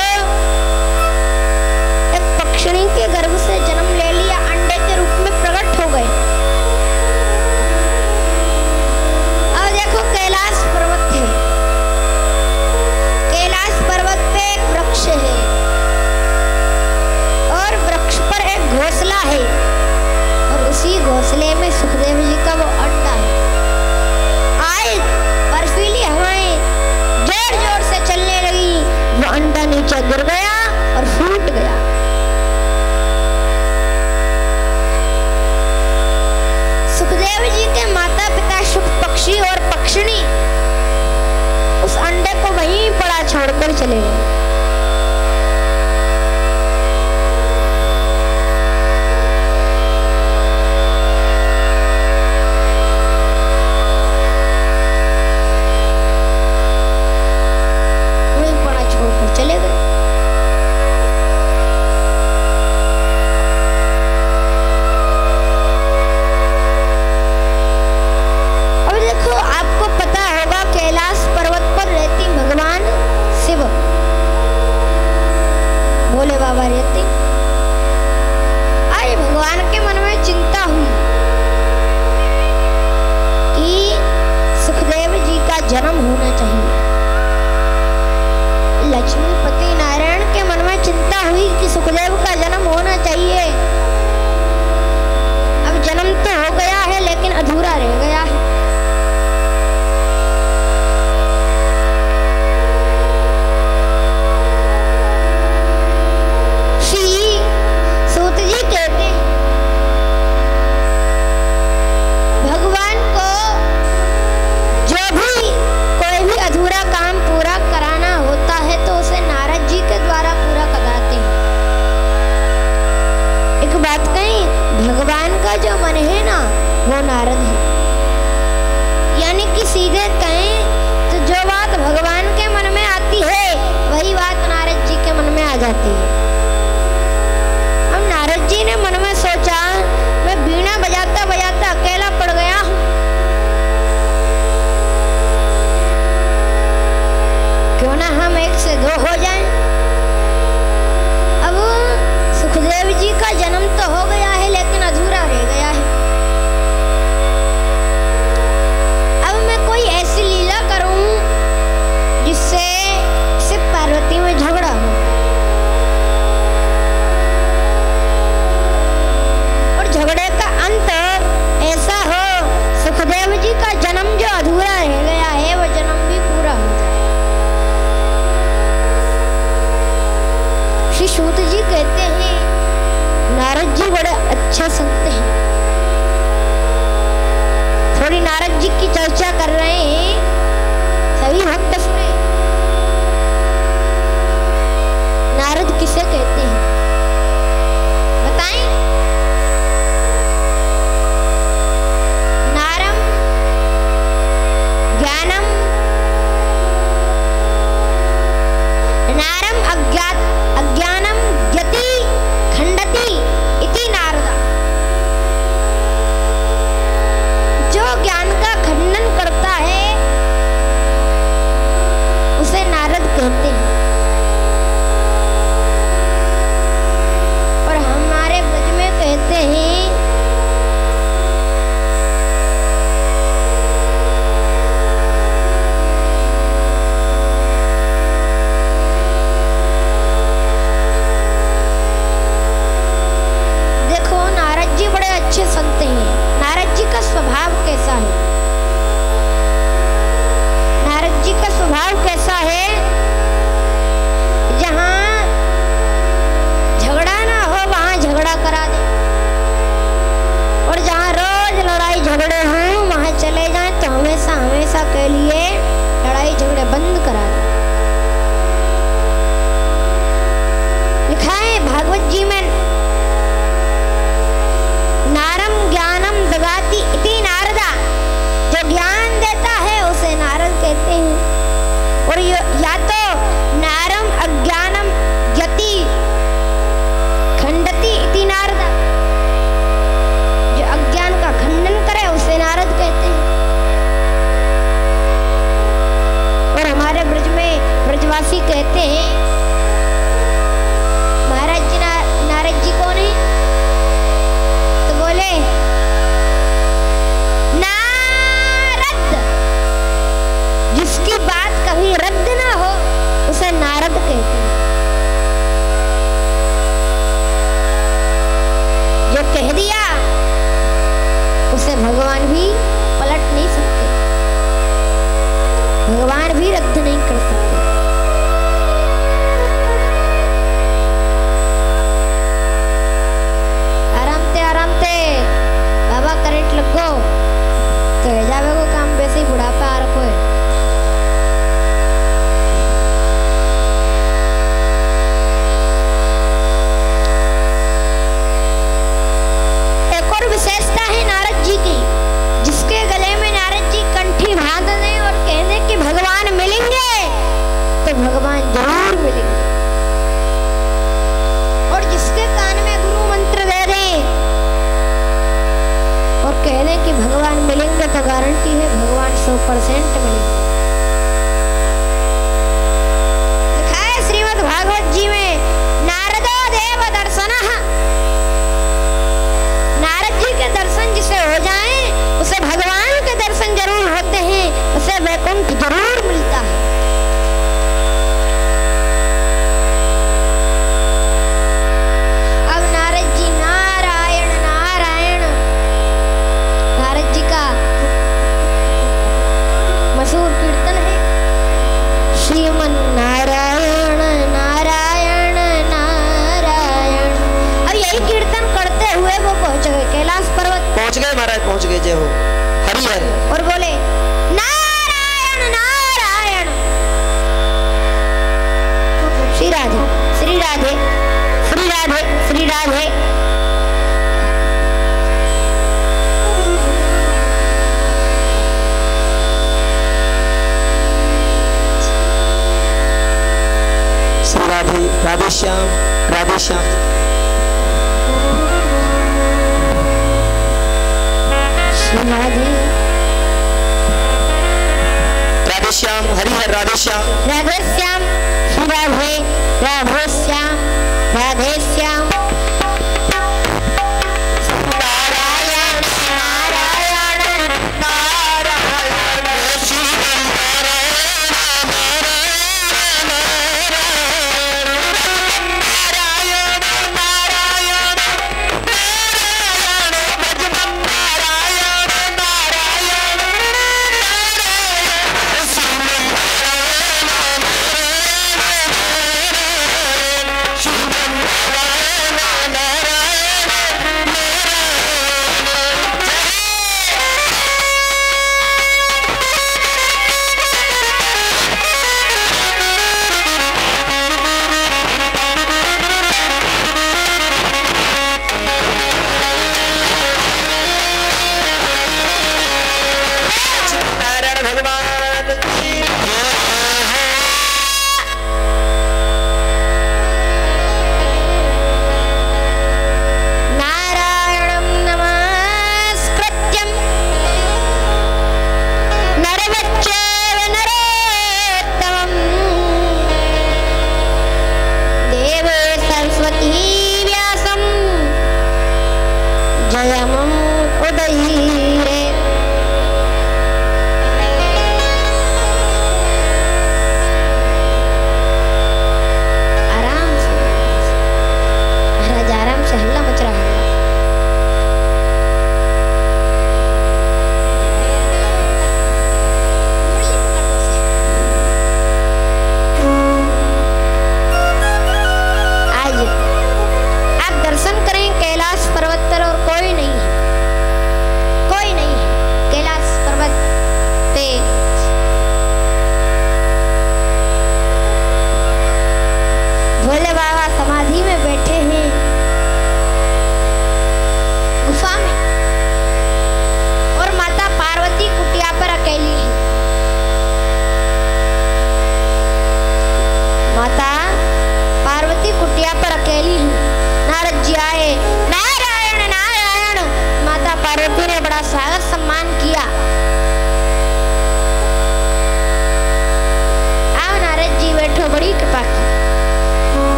एक पक्षिणी के गर्भ से जन्म ले लिया, अंडे के रूप में प्रकट हो गए। अब देखो कैलाश पर्वत है, कैलाश पर्वत पे एक वृक्ष है और वृक्ष पर एक घोंसला है और उसी घोंसले में सुखदेव जी का वो अंडा है। आए बर्फीली हवाएं जोर जोर से चलने लगी, वो अंडा नीचे गिर गया और फूट गया। सुखदेव जी के माता पिता शुक पक्षी और पक्षिणी उस अंडे को वहीं पड़ा छोड़कर चले गए। चले गए। अब देखो, आपको पता होगा कैलाश पर्वत पर रहती भगवान शिव, भोले बाबा रहते। आज भगवान के मन में चिंता हुई कि सुखदेव जी का जन्म होना चाहिए। लक्ष्मीपति नारायण के मन में चिंता हुई कि सुखदेव का जन्म होना चाहिए। अब जन्म तो हो गया है लेकिन अधूरा रह गया है। श्री सूत जी कहते हैं, भगवान को जो भी कोई भी अधूरा काम पूरा कराना होता है तो उसे नारद जी के द्वारा पूरा कराते हैं। एक बात कहीं, भगवान का जो मन है ना वो नारद है, यानी कि सीधे कहें तो जो बात भगवान के मन में आती है वही बात नारद जी के मन में आ जाती है। अब नारद जी ने मन में सोचा, मैं वीणा बजाता बजाता अकेला पड़ गया हूँ, क्यों ना हम एक से दो हो जाएं। अब सुखदेव जी का जन्म तो हो गया है लेकिन अधूरा रह गया है। अब मैं कोई ऐसी लीला करूं जिससे शिव पार्वती में झगड़ा हो और झगड़े का अंत ऐसा हो, सुखदेव जी का जन्म जो अधूरा रह गया है वो जन्म भी पूरा हो जाए। श्री सूत जी कहते हैं, नारद जी बड़े अच्छा संत हैं। थोड़ी नारद जी की चर्चा कर रहे हैं, सभी भक्त सुने। नारद किसे कहते हैं बताएं? नारम ज्ञानम, नारम अज्ञानम ज्ञति खंडति इति नारदा। जो ज्ञान का खंडन हमेशा के लिए लड़ाई झगड़े बंद करा दो। लिखा है भागवत जी में, नारम ज्ञानम दगाति इति नारदा, जो ज्ञान देता है उसे नारद कहते हैं। और या तो नारम अज्ञानम यति खंडति इति नारदा, जो अज्ञान का खंडन करे उसे नारद कहते हैं। और हमारे ब्रज में ब्रजवासी कहते हैं, महाराज जी नारद जी कौन है? तो बोले नारद, जिसकी बात कभी रद्द ना हो उसे नारद कहते हैं। जो कह दिया उसे भगवान भी पलट नहीं सकते, भगवान भी रद्द नहीं कर सकते। आराम से बाबा करंट लगो तो जावे को काम वैसे ही बुढ़ापा आ रखो है। विशेषता है नारद जी की, जिसके गले में नारद जी कंठी बांध दें और कहने कि भगवान मिलेंगे तो भगवान जरूर मिलेंगे। और जिसके कान में गुरु मंत्र दे दें और कहने कि भगवान मिलेंगे तो गारंटी है भगवान 100% मिलेंगे। लिखा है श्रीमद् भागवत जी में, नारदो देव दर्शनः, नारद जी के दर्शन जिसे हो जाए उसे भगवान के दर्शन जरूर होते हैं, उसे वैकुंठ जरूर मिलता है। अब नारद जी नारायण नारायण, नारद जी का मशहूर कीर्तन है, श्रीमन नारायण नारायण नारायण। अब यही कीर्तन करते हुए वो पहुंच गए कैलाश पर्वत, पहुंच गए महाराज, पहुंच गए। जय हो हरि हरि। और बोले नारायण नारायण। श्री राधे श्री राधे श्री राधे श्री राधे। श्री राधे, राधे श्याम, राधे श्याम। राधे राधे श्याम, हरि हर राधे श्याम, राधे श्याम, श्री राधे राधे श्याम, राधे श्याम। नारायण नारायण नारायण श्री नारायण नारायण नारायण नारायण नारायण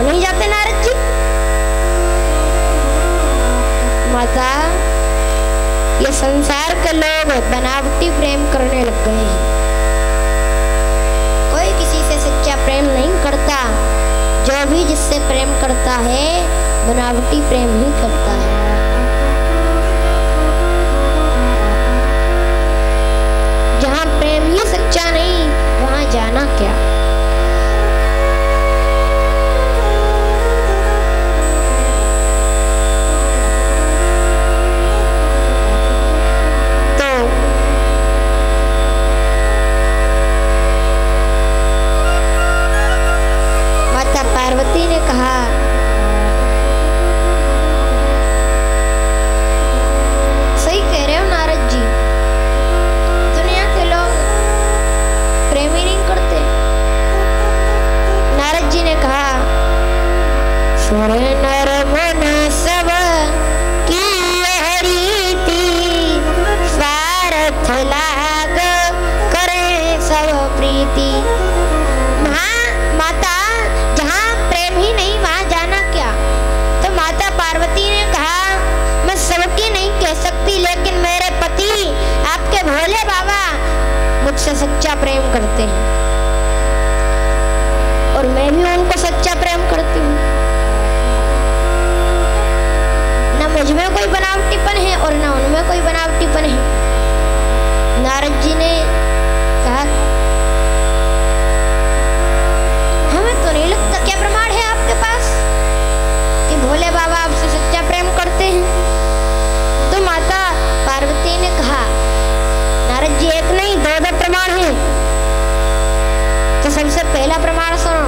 नहीं जाते नारद जी? माता, ये संसार के लोग बनावटी प्रेम करने लग गए हैं। कोई किसी से सच्चा प्रेम नहीं करता। जो भी जिससे प्रेम करता है बनावटी प्रेम ही करता है। जहां प्रेम ही सच्चा नहीं, वहां जाना क्या। पार्वती ने कहा, सही कह रहे हो नारद जी, दुनिया के लोग प्रेम ही नहीं करते। नारद जी ने कहा, सुर नर मन सब की यह रीति, स्वार्थ लाग करें सब प्रीति। माता, ही नहीं वहां जाना क्या। तो माता पार्वती ने कहा, मैं सबकी नहीं कह सकती, लेकिन मेरे पति आपके भोले बाबा मुझसे सच्चा प्रेम करते हैं और मैं भी उनको सच्चा प्रेम करती हूँ। न मुझ में कोई बनावटीपन है और न उनमें कोई बनावटीपन है। नारद जी ने कहा, हमें तो नहीं लगता, क्या प्रमाण है आपके पास कि भोले बाबा आपसे सच्चा प्रेम करते हैं। तो माता पार्वती ने कहा, नारद जी, एक नहीं दो प्रमाण हैं। तो सबसे पहला प्रमाण सुनो।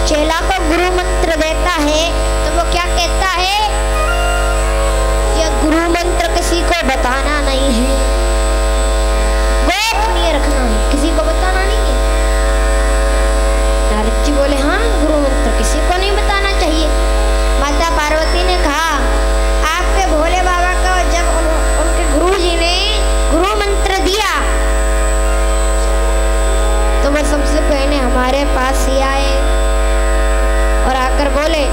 चेला को गुरु मंत्र देता है तो वो क्या कहता है, यह गुरु मंत्र किसी को बताना नहीं है, गोपनीय रखना है, किसी को बताना नहीं है। नारद जी बोले, हाँ, गुरु मंत्र किसी को नहीं बताना चाहिए। माता पार्वती ने कहा, आपके भोले बाबा को जब उनके गुरु जी ने गुरु मंत्र दिया तो वो सबसे पहले हमारे पास ही आए और आकर बोले,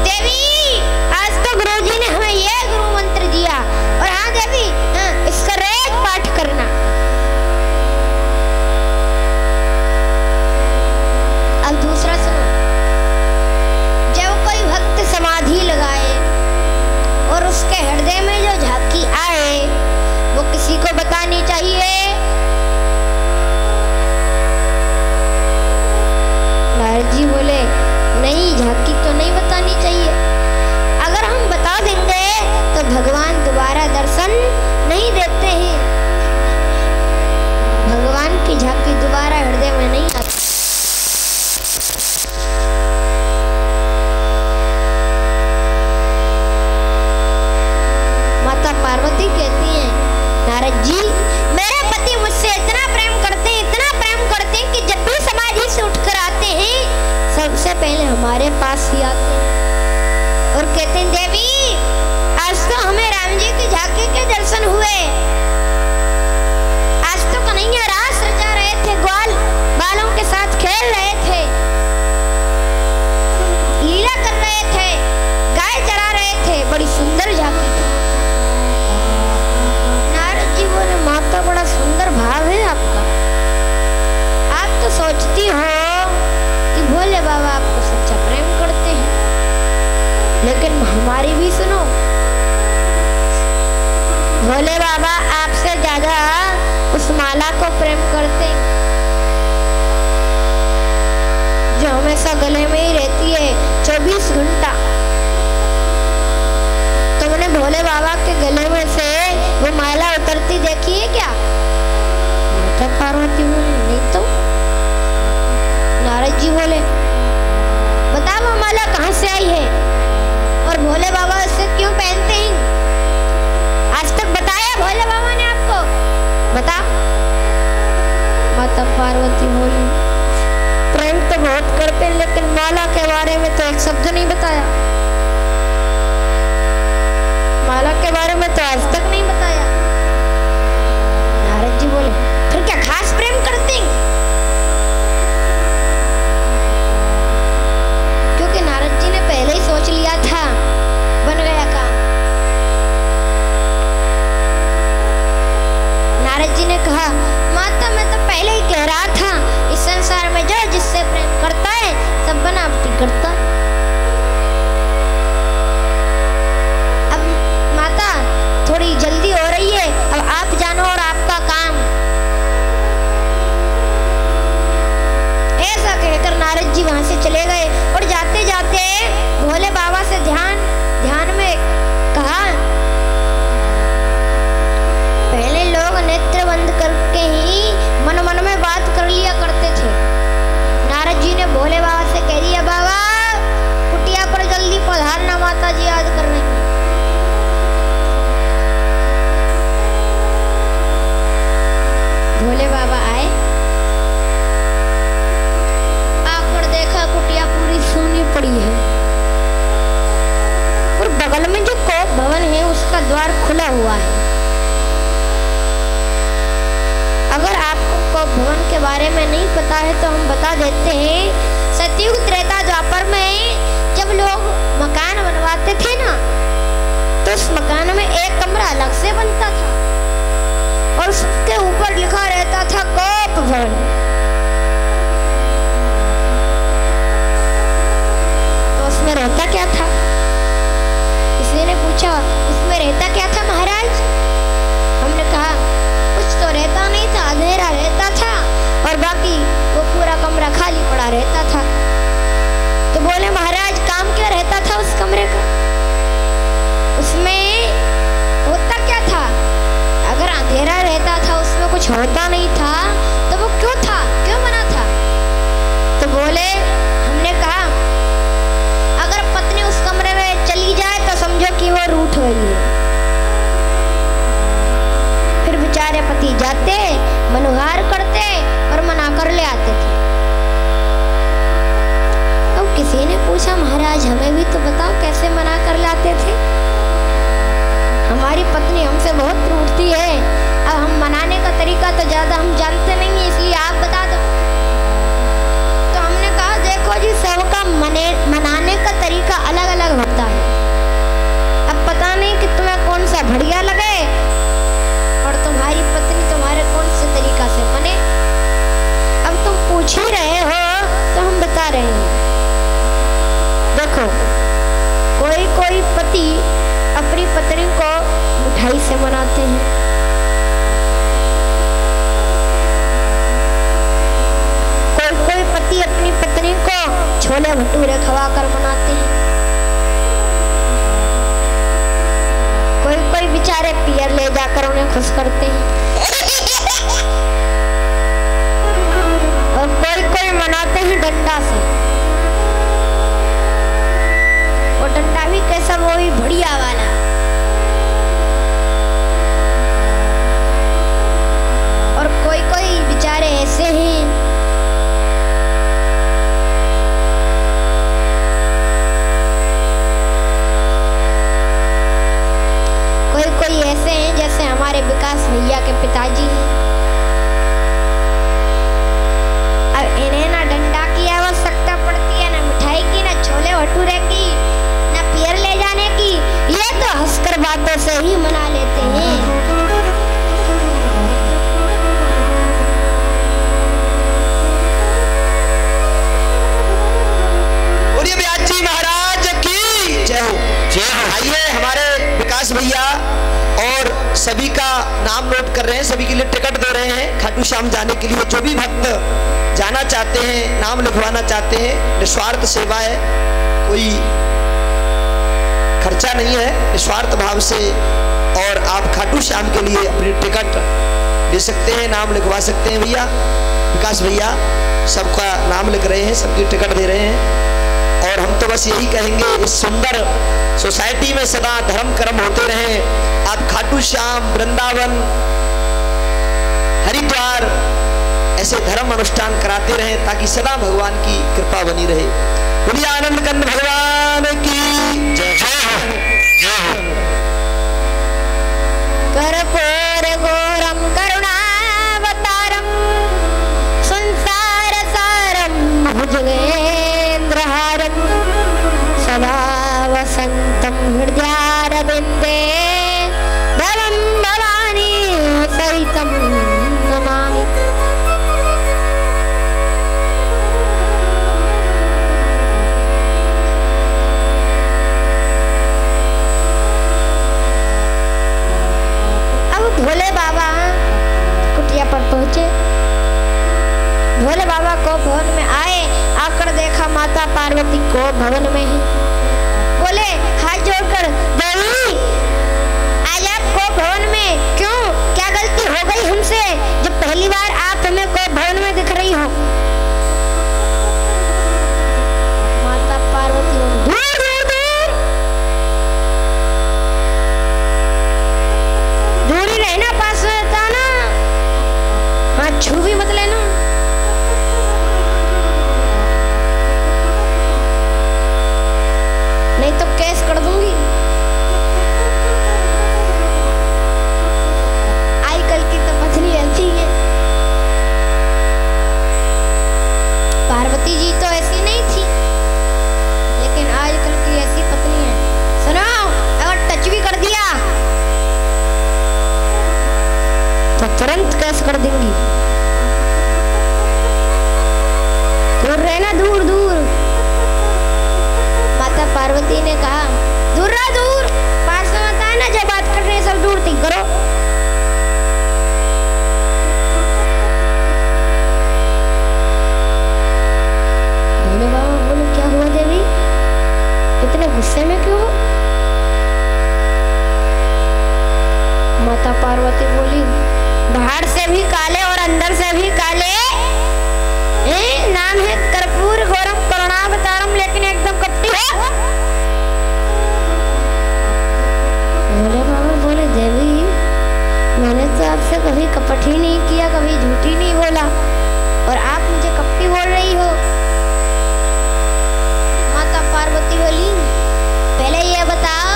देवी, आज तो गुरुजी ने हमें यह गुरु मंत्र दिया और हाँ देवी, हाँ, इसका रोज पाठ करना। अब दूसरा सुनो। जब कोई भक्त समाधि लगाए और उसके हृदय में जो झांकी आए वो किसी को बतानी चाहिए। नारद जी बोले, नहीं, झांकी तो नहीं बतानी चाहिए। अगर हम बता देंगे तो भगवान दोबारा दर्शन नहीं देते हैं। भगवान की झांकी दोबारा हृदय में नहीं आती। माता पार्वती कहती हैं, नारद जी, मेरे पति मुझसे इतना प्रेम करते हैं, इतना प्रेम करते हैं कि जब भी समाधि से उठकर आते हैं सबसे पहले हमारे पास ही आते हैं और कहते हैं, देवी, आज तो हमें राम जी की झांकी के दर्शन हुए। आज तो कन्हैया रास रचा रहे थे, ग्वाल बालों के साथ खेल रहे थे, लीला कर रहे थे, गाय चरा रहे थे, बड़ी सुंदर झांकी थी। नारद जी बोले, माता, बड़ा सुंदर भाव है आपका। आप तो सोचती हो कि भोले बाबा आपको सच्चा प्रेम करते हैं, लेकिन हमारी भी सुनो। भोले बाबा आपसे ज्यादा उस माला को प्रेम करते हैं जो हमेशा गले में ही रहती है 24 घंटा। तुमने भोले बाबा के गले में से वो माला उतरती देखी है क्या? माता पार्वती बोली, नहीं तो। नारद जी बोले, बता वो माला कहाँ से आई है और भोले बाबा उससे क्यों पहनते हैं? आज तक बताया भोले बाबा माला के बारे में तो एक शब्द नहीं बताया, माला के बारे में तो आज तक नहीं बताया। नारद जी बोले फिर क्या खास प्रेम करते हैं? क्योंकि नारद जी ने पहले ही सोच लिया था, बन गया काम। नारद जी ने कहा माता मैं तो पहले ही कह रहा था, इस संसार में जो जिससे प्रेम करता है सब बनावटी करता है। अब माता थोड़ी जल्दी हो रही है, अब आप जानो और आपका काम। ऐसा कहकर नारद जी वहां से चले गए और जाते जाते भोले बाबा से ध्यान में कहा, पहले लोग नेत्र बंद करके ही मन मन में बात कर लिया करते थे। नारद जी ने भोले बाबा से कह दिया बाबा कुटिया पर जल्दी पधारना, माता जी याद कर रही हैं। भोले बाबा आए, आकर देखा कुटिया पूरी सूनी पड़ी है और बगल में जो कोप भवन है उसका द्वार खुला हुआ है। अगर आपको कोप भवन के बारे में नहीं पता है तो हम बता देते हैं। सतयुग त्रेता द्वापर में जब लोग मकान बनवाते थे ना, तो उस मकान में एक कमरा अलग से बनता था और उसके ऊपर लिखा रहता था कोप भवन। तो उसमें रहता क्या था? किसी ने पूछा उसमें रहता क्या था महाराज? हमने कहा कुछ तो रहता नहीं था, अंधेरा रहता था और बाकी वो पूरा कमरा खाली पड़ा रहता था। तो बोले महाराज काम क्या रहता था उस कमरे का? उसमें होता क्या था? अगर अंधेरा रहता था, उसमें कुछ होता नहीं था, तो वो क्यों था, क्यों बना था? तो बोले हमने कहा अगर पत्नी उस कमरे में चली जाए तो समझो कि वो रूठ गई है। फिर बेचारे पति जाते मनुहार करते और मना कर ले आते थे। अब किसी ने पूछा महाराज हमें भी तो बताओ कैसे मना कर लाते थे, हमारी पत्नी हमसे बहुत रूठती है। अब हम मनाने का तरीका तो ज्यादा हम जानते नहीं है, इसलिए आप बता दो। तो हमने कहा देखो जी सबका मनाने का तरीका अलग अलग होता है। अब पता नहीं कि तुम्हें कौन सा बढ़िया लगे और तुम्हारी पत्नी तुम्हारे कौन से तरीका से मने। अब तुम पूछ ही रहे हो तो हम बता रहे हैं। देखो कोई पति अपनी पत्नी को मिठाई से मनाते हैं, कोई पति अपनी पत्नी को छोले भटूरे खवाकर मनाते हैं, कोई बेचारे पियर ले जाकर उन्हें खुश करते हैं और कोई मनाते हैं डंडा से। और डंडा भी कैसा, वो भी बढ़िया वाला। और कोई बेचारे ऐसे हैं कोई ऐसे हैं जैसे हमारे विकास भैया के पिताजी हैं। अब इन्हें ना डंडा की आवश्यकता पड़ती है, ना मिठाई की, ना छोले भटूरे की, ना पियर ले जाने की। ये तो हंसकर बातों से ही मना लेते हैं। बोलिए व्यास जी महाराज की जय हो। आइए हमारे विकास भैया और सभी का नाम नोट कर रहे हैं, सभी के लिए टिकट दे रहे हैं खाटू श्याम जाने के लिए। जो भी भक्त जाना चाहते हैं, नाम लिखवाना चाहते हैं, निस्वार्थ सेवा है, कोई खर्चा नहीं है, निस्वार्थ भाव से। और आप खाटू श्याम के लिए अपनी टिकट ले सकते हैं, नाम लिखवा सकते हैं। भैया विकास भैया सबका नाम लिख रहे हैं, सबकी टिकट दे रहे हैं। और हम तो बस यही कहेंगे इस सुंदर सोसाइटी में सदा धर्म कर्म होते रहे। आप खाटू श्याम, वृंदावन, हरिद्वार ऐसे धर्म अनुष्ठान कराते रहें ताकि सदा भगवान की कृपा बनी रहे। बोलिए आनंद कंद भगवान की जय। कर्पूर घोरम करुणावतारम संसार सारम भुजगेन्द्रहारम सदा वसंतम हृदयारविंदे भवं भवानी सहितं नमामि। भोले बाबा कुटिया पर पहुंचे। भोले बाबा को भवन में आए, आकर देखा माता पार्वती को भवन में ही। बोले हाथ जोड़कर, देवी आज आपको भवन में क्यों, क्या गलती हो गई हमसे जो पहली बार आप हमें को भवन में दिख रही हो? माता पार्वती दूर दूर दूर दूर ही रहना, पास में रहता ना, हाँ छू भी मत लेना। नहीं तो केस कर दूंगी। आजकल की तो पत्नी रहती है। पार्वती जी तो ऐसी नहीं थी, लेकिन आजकल की ऐसी पत्नी है। सुनो, अगर टच भी कर दिया तो तुरंत केस कर देंगी। दूर रहना, दूर दूर। माता पार्वती ने कहा दूर रहा, दूर, पास में मत आना, जो बात कर रहे हैं सब दूर ठीक करो। भोले बाबा बोले क्या हुआ देवी, इतने गुस्से में क्यों हो? माता पार्वती बोली बाहर से भी काले और अंदर से भी काले, नाम है कर्पूर घोरम करुणावतारम, लेकिन एकदम कपटी है। भोले बाबा बोले देवी मैंने तो आपसे कभी कपट ही नहीं किया, कभी झूठी नहीं बोला, और आप मुझे कपटी बोल रही हो। माता पार्वती बोली पहले ये बताओ,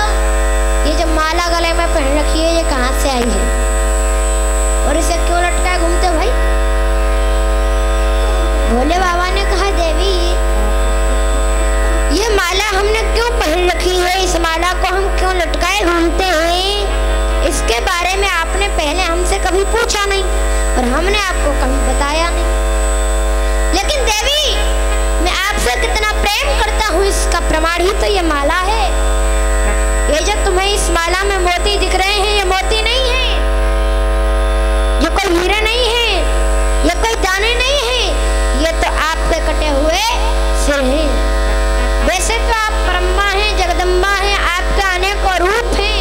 ये जो माला गले में पहन रखी है ये कहाँ से आई है, और इसे क्यों लटकाए घूमते हो भाई? भोले बाबा ने कहा देवी ये माला हमने क्यों पहन रखी है, इस माला को हम क्यों लटकाए घूमते हैं, इसके बारे में आपने पहले हमसे कभी पूछा नहीं और हमने आपको कभी बताया नहीं। लेकिन देवी मैं आपसे कितना प्रेम करता हूँ इसका प्रमाण ही तो ये माला है। ये जो तुम्हें इस माला में मोती दिख रहे हैं ये मोती नहीं है, ये कोई हीरे नहीं है, ये कोई दाने नहीं है, ये तो आपके कटे हुए सिर हैं। वैसे तो आप ब्रह्मा हैं, जगदम्बा हैं, आपके अनेकों रूप हैं,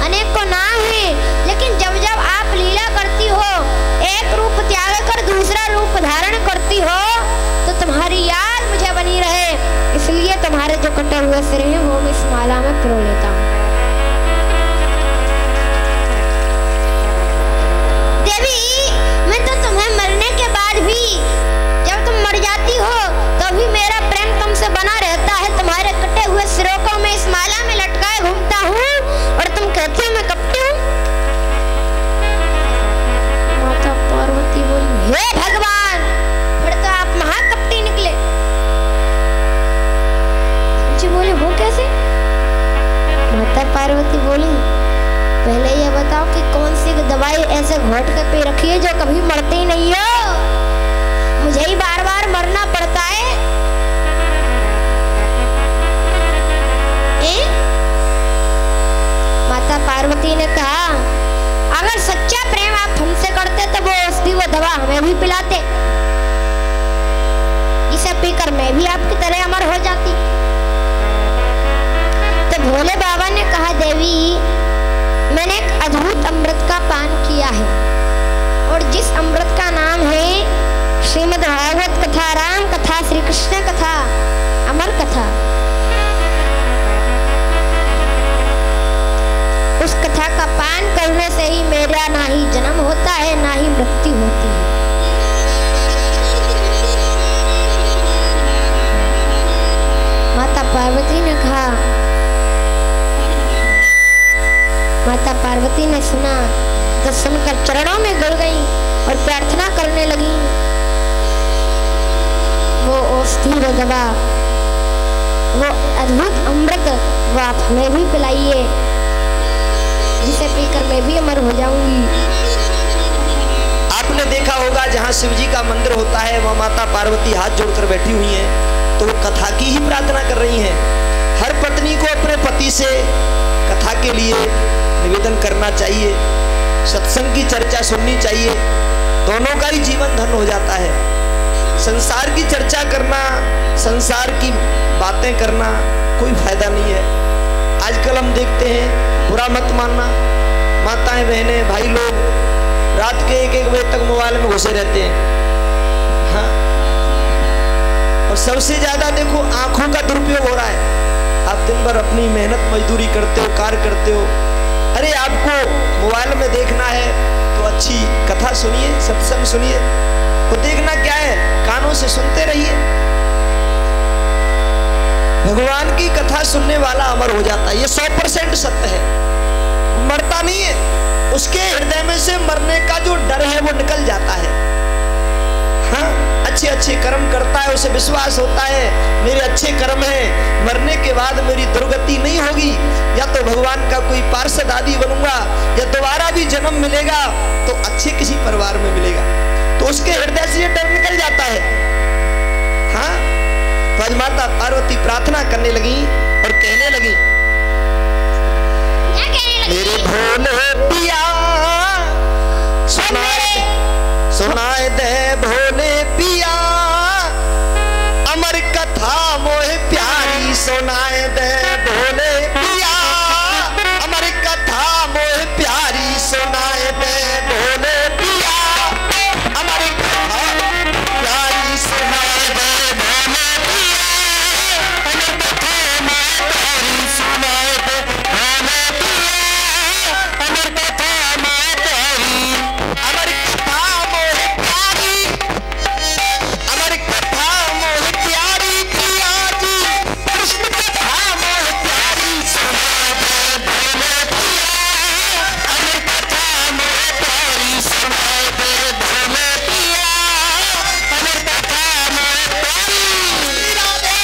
अनेकों नाम हैं, लेकिन जब जब आप लीला करती हो, एक रूप त्याग कर दूसरा रूप धारण करती हो, तो तुम्हारी याद मुझे बनी रहे, इसलिए तुम्हारे जो कटे हुए सिर हैं वो मैं इस माला में पिरो लेता हूँ। देवी मैं तो तुम्हें मरने के बाद भी, जब तुम मर जाती हो तो भी मेरा प्रेम तुमसे बना रहता है। तुम्हारे कटे हुए सिरों को मैं इस माला में लटकाए घूमता हूँ और तुम कहती हो मैं कपटी हूँ। माता पार्वती बोली हे भगवान, फिर तो आप महाकपटी निकले। जी बोले वो कैसे? माता पार्वती बोली पहले ये बताओ कि कौन सी दवाई ऐसे घोट के पी रखी है जो कभी मरती ही नहीं हो, मुझे ही बार बार मरना पड़ता है। माता पार्वती ने कहा अगर सच्चा प्रेम आप हमसे करते तो वो औषधि वो दवा हमें भी पिलाते, इसे पीकर मैं भी आपकी तरह अमर हो जाती। तो भोले बाबा ने कहा देवी मैंने एक अद्भुत अमृत का पान किया है, और जिस अमृत का नाम है श्रीमद् भागवत कथा, राम कथा, श्री कृष्ण कथा, अमर कथा, उस कथा का पान करने से ही मेरा ना ही जन्म होता है ना ही मृत्यु होती है। बात सुनकर चरणों में गिर गई और प्रार्थना करने लगी, वो औषधि वो दवा, वो अद्भुत अमृत वो आप हमें भी पिलाइए, जिसे पीकर मैं भी अमर हो जाऊंगी। आपने देखा होगा जहाँ शिव जी का मंदिर होता है वहाँ माता पार्वती हाथ जोड़कर बैठी हुई हैं, तो वो कथा की ही प्रार्थना कर रही हैं। हर पत्नी को अपने पति से कथा के लिए निवेदन करना चाहिए, सत्संग की चर्चा सुननी चाहिए, दोनों का ही जीवन धन हो जाता है। संसार की चर्चा करना, संसार की बातें करना कोई फायदा नहीं है। आजकल हम देखते हैं, बुरा मत मानना, माताएं बहनें भाई लोग रात के 1-1 बजे तक मोबाइल में घुसे रहते हैं। हाँ, और सबसे ज्यादा देखो आंखों का दुरुपयोग हो रहा है। आप दिन भर अपनी मेहनत मजदूरी करते हो, कार्य करते हो, अरे आपको मोबाइल में देखना है तो अच्छी कथा सुनिए, सत्संग सुनिए। तो देखना क्या है, कानों से सुनते रहिए। भगवान की कथा सुनने वाला अमर हो जाता है, ये 100% सत्य है, मरता नहीं है। उसके हृदय में से मरने का जो डर है वो निकल जाता है। हाँ, अच्छे अच्छे कर्म करता है, उसे विश्वास होता है मेरे अच्छे कर्म हैं, मरने के बाद मेरी दुर्गति नहीं होगी, या तो भगवान का कोई पार्षद आदि बनूंगा या दोबारा भी जन्म मिलेगा तो अच्छे किसी परिवार में मिलेगा। तो उसके हृदय से ये डर निकल जाता है। हाँ, तो आज माता पार्वती प्रार्थना करने लगी और कहने लगी, मेरे भोले पिया सुनाए दे भोले पिया, अमर कथा मोह प्यारी सुनाए दे भोले पिया, अमर कथा मोह प्यारी सुनाए दे भोले पिया, अमर कथा प्यारी सुनाए दे भोले पिया, अमर कथा मोह प्यारी सुनाए दे भोले पिया, अमर कथा मोह प्यारी, अमर कथा मोह प्यारी, अमर कथा मोह प्यारी पिया जी, कृष्ण कथा मोह प्यारी सुनाए दे भोले पिया, अमर कथा मोह प्यारी सुनाए दे भोले पिया, अमर कथा मोह प्यारी राधे।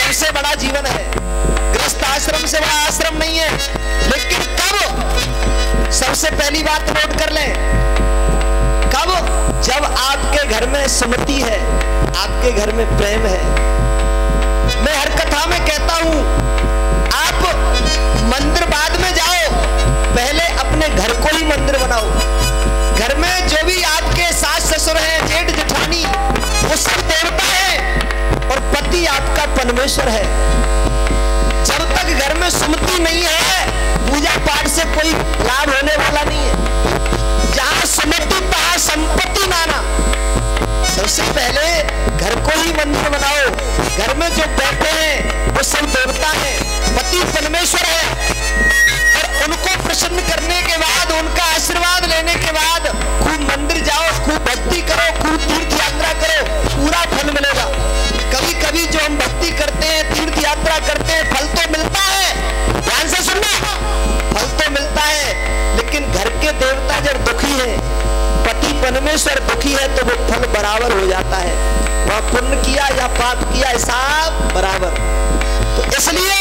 सबसे बड़ा जीवन है, गृहस्थ आश्रम से बड़ा आश्रम नहीं है। लेकिन कब, सबसे पहली बात नोट कर लें, कब, जब आपके घर में सुमति है, आपके घर में प्रेम है। मैं हर कथा में कहता हूं, आप मंदिर बाद में जाओ, पहले अपने घर को ही मंदिर बनाओ। घर में जो भी आपके सास ससुर हैं, जेठ जेठानी, वो सब देवता है और पति आपका परमेश्वर है। जब तक घर में सुमति नहीं है, पूजा पाठ से कोई लाभ होने वाला नहीं है। जहां सुमति तहां संपत्ति नाना। सबसे पहले घर को ही मंदिर बनाओ। घर में जो बैठे हैं वो सब देवता हैं, पति परमेश्वर है। और उनको प्रसन्न करने के बाद, उनका आशीर्वाद लेने के बाद खूब मंदिर जाओ, खूब भक्ति करो, खूब तीर्थ यात्रा करो, पूरा फल मिलेगा। कभी कभी जो हम भक्ति करते हैं, तीर्थ यात्रा करते हैं, फल तो मिलता है, ध्यान से सुनना, फल तो मिलता है, लेकिन घर के देवता जब दुखी है, पति परमेश्वर दुखी है, तो वो फल बराबर हो जाता है। वह पुण्य किया या पाप किया, हिसाब बराबर। तो इसलिए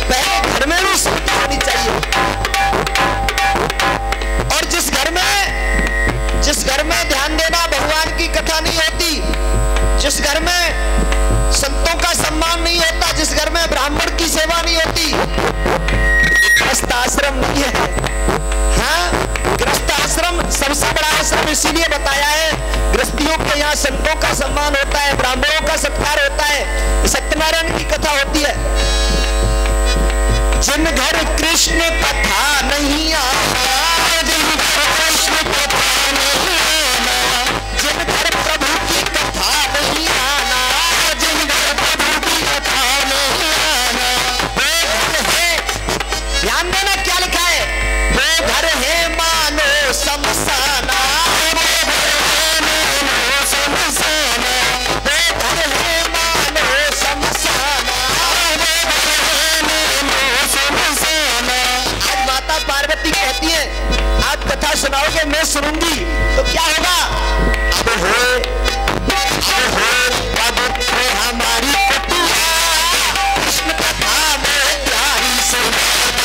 पहले घर में भी सुमति होनी चाहिए। और जिस घर में ध्यान देना, भगवान की कथा नहीं होती, जिस घर में संतों का सम्मान नहीं होता, जिस घर में ब्राह्मण की सेवा नहीं होती, गृहस्थ आश्रम नहीं है। हाँ, गृहस्थ आश्रम सबसे बड़ा आश्रम इसीलिए बताया है, गृहस्थियों के यहाँ संतों का सम्मान होता है, ब्राह्मणों का सत्कार होता है। सत्यनारायण की कथा होती है, जिन घर कृष्ण कथा नहीं आना, जिन घर कृष्ण कथा नहीं आना, जिन घर प्रभु की कथा नहीं आना, जिन घर प्रभु की कथा नहीं आना, वो घर है, ध्यान देना क्या लिखा है, वो घर है मानो शमशाना, वो घर है मानो शमशाना, वो घर है मानो शमशाना, वो घर है मानो शमशाना। आज माता पार्वती कहती है, आप कथा सुनाओगे, मैं सुनूंगी, तो क्या होगा? अब हो हमारी कुटिया, कृष्ण कथा में प्यारी सुनाता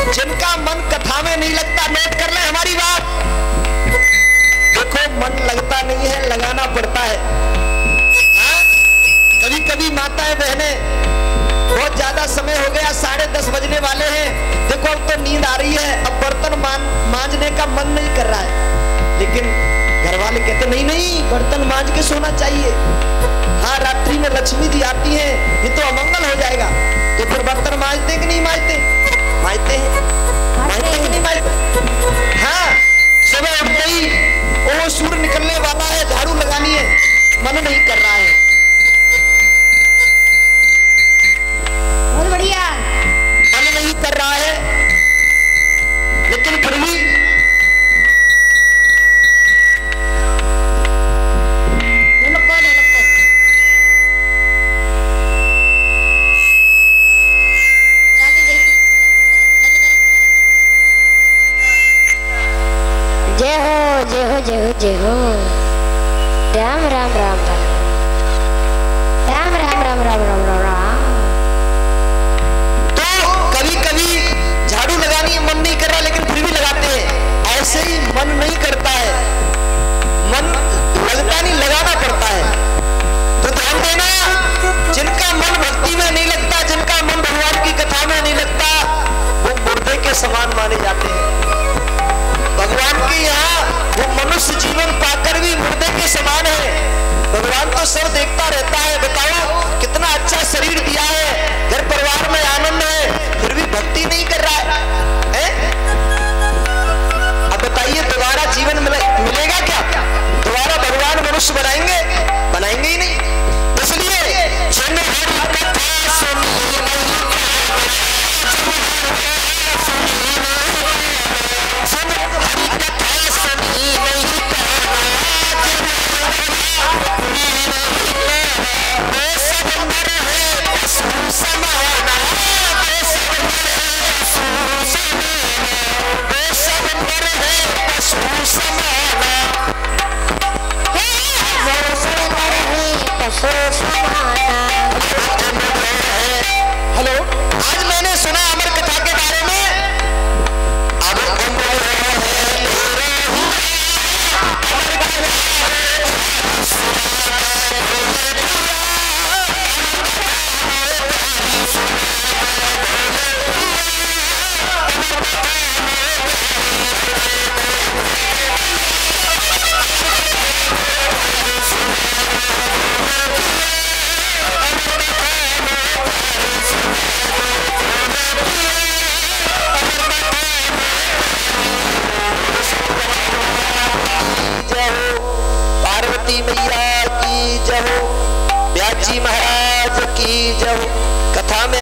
जिनका मन कथा में नहीं लगता, नोट कर ले हमारी बात। देखो, मन लगता नहीं है, लगाना पड़ता है। हाँ? कभी कभी माताएं बहनें, बहुत ज्यादा समय हो गया, 10:30 बजने वाले हैं, देखो अब तो नींद आ रही है, अब बर्तन मांजने का मन नहीं कर रहा है, लेकिन घर वाले कहते नहीं नहीं, बर्तन मांज के सोना चाहिए। हाँ, रात्रि में लक्ष्मी जी आती हैं, ये तो अमंगल हो जाएगा, तो फिर बर्तन मांजते कि नहीं मांजते? मांजते हैं, मांजते कि नहीं मांजते? हाँ, सुबह उठते ही ओ सूर्य निकलने वाला है, झाड़ू लगानी है, मन नहीं कर रहा है। बहुत बढ़िया, मन नहीं कर रहा है, लेकिन फिर भी जय हो। राम राम राम राम राम राम राम राम राम राम राम। तो कभी कभी झाड़ू लगानी मन नहीं कर रहा, लेकिन फिर भी लगाते हैं। ऐसे ही मन नहीं करता है, मन लगता नहीं, लगाना पड़ता है। तो ध्यान देना, जिनका मन भक्ति में नहीं लगता, जिनका मन भगवान की कथा में नहीं लगता, वो मुर्दे के समान माने जाते हैं। भगवान के यहाँ वो मनुष्य जीवन पाकर भी मुर्दे के समान है। भगवान तो सब देखता रहता है। बताओ कितना अच्छा शरीर दिया है, घर परिवार में आनंद है, फिर भी भक्ति नहीं कर रहा है? अब बताइए दोबारा जीवन मिलेगा क्या? दोबारा भगवान मनुष्य बनाएंगे? बनाएंगे ही नहीं। इसलिए जन हरि कथा सुनी हेलो, आज मैंने सुना अमर कथा के बारे में। अब पार्वती मैया की जय हो, व्यास जी महाराज की जय हो। कथा में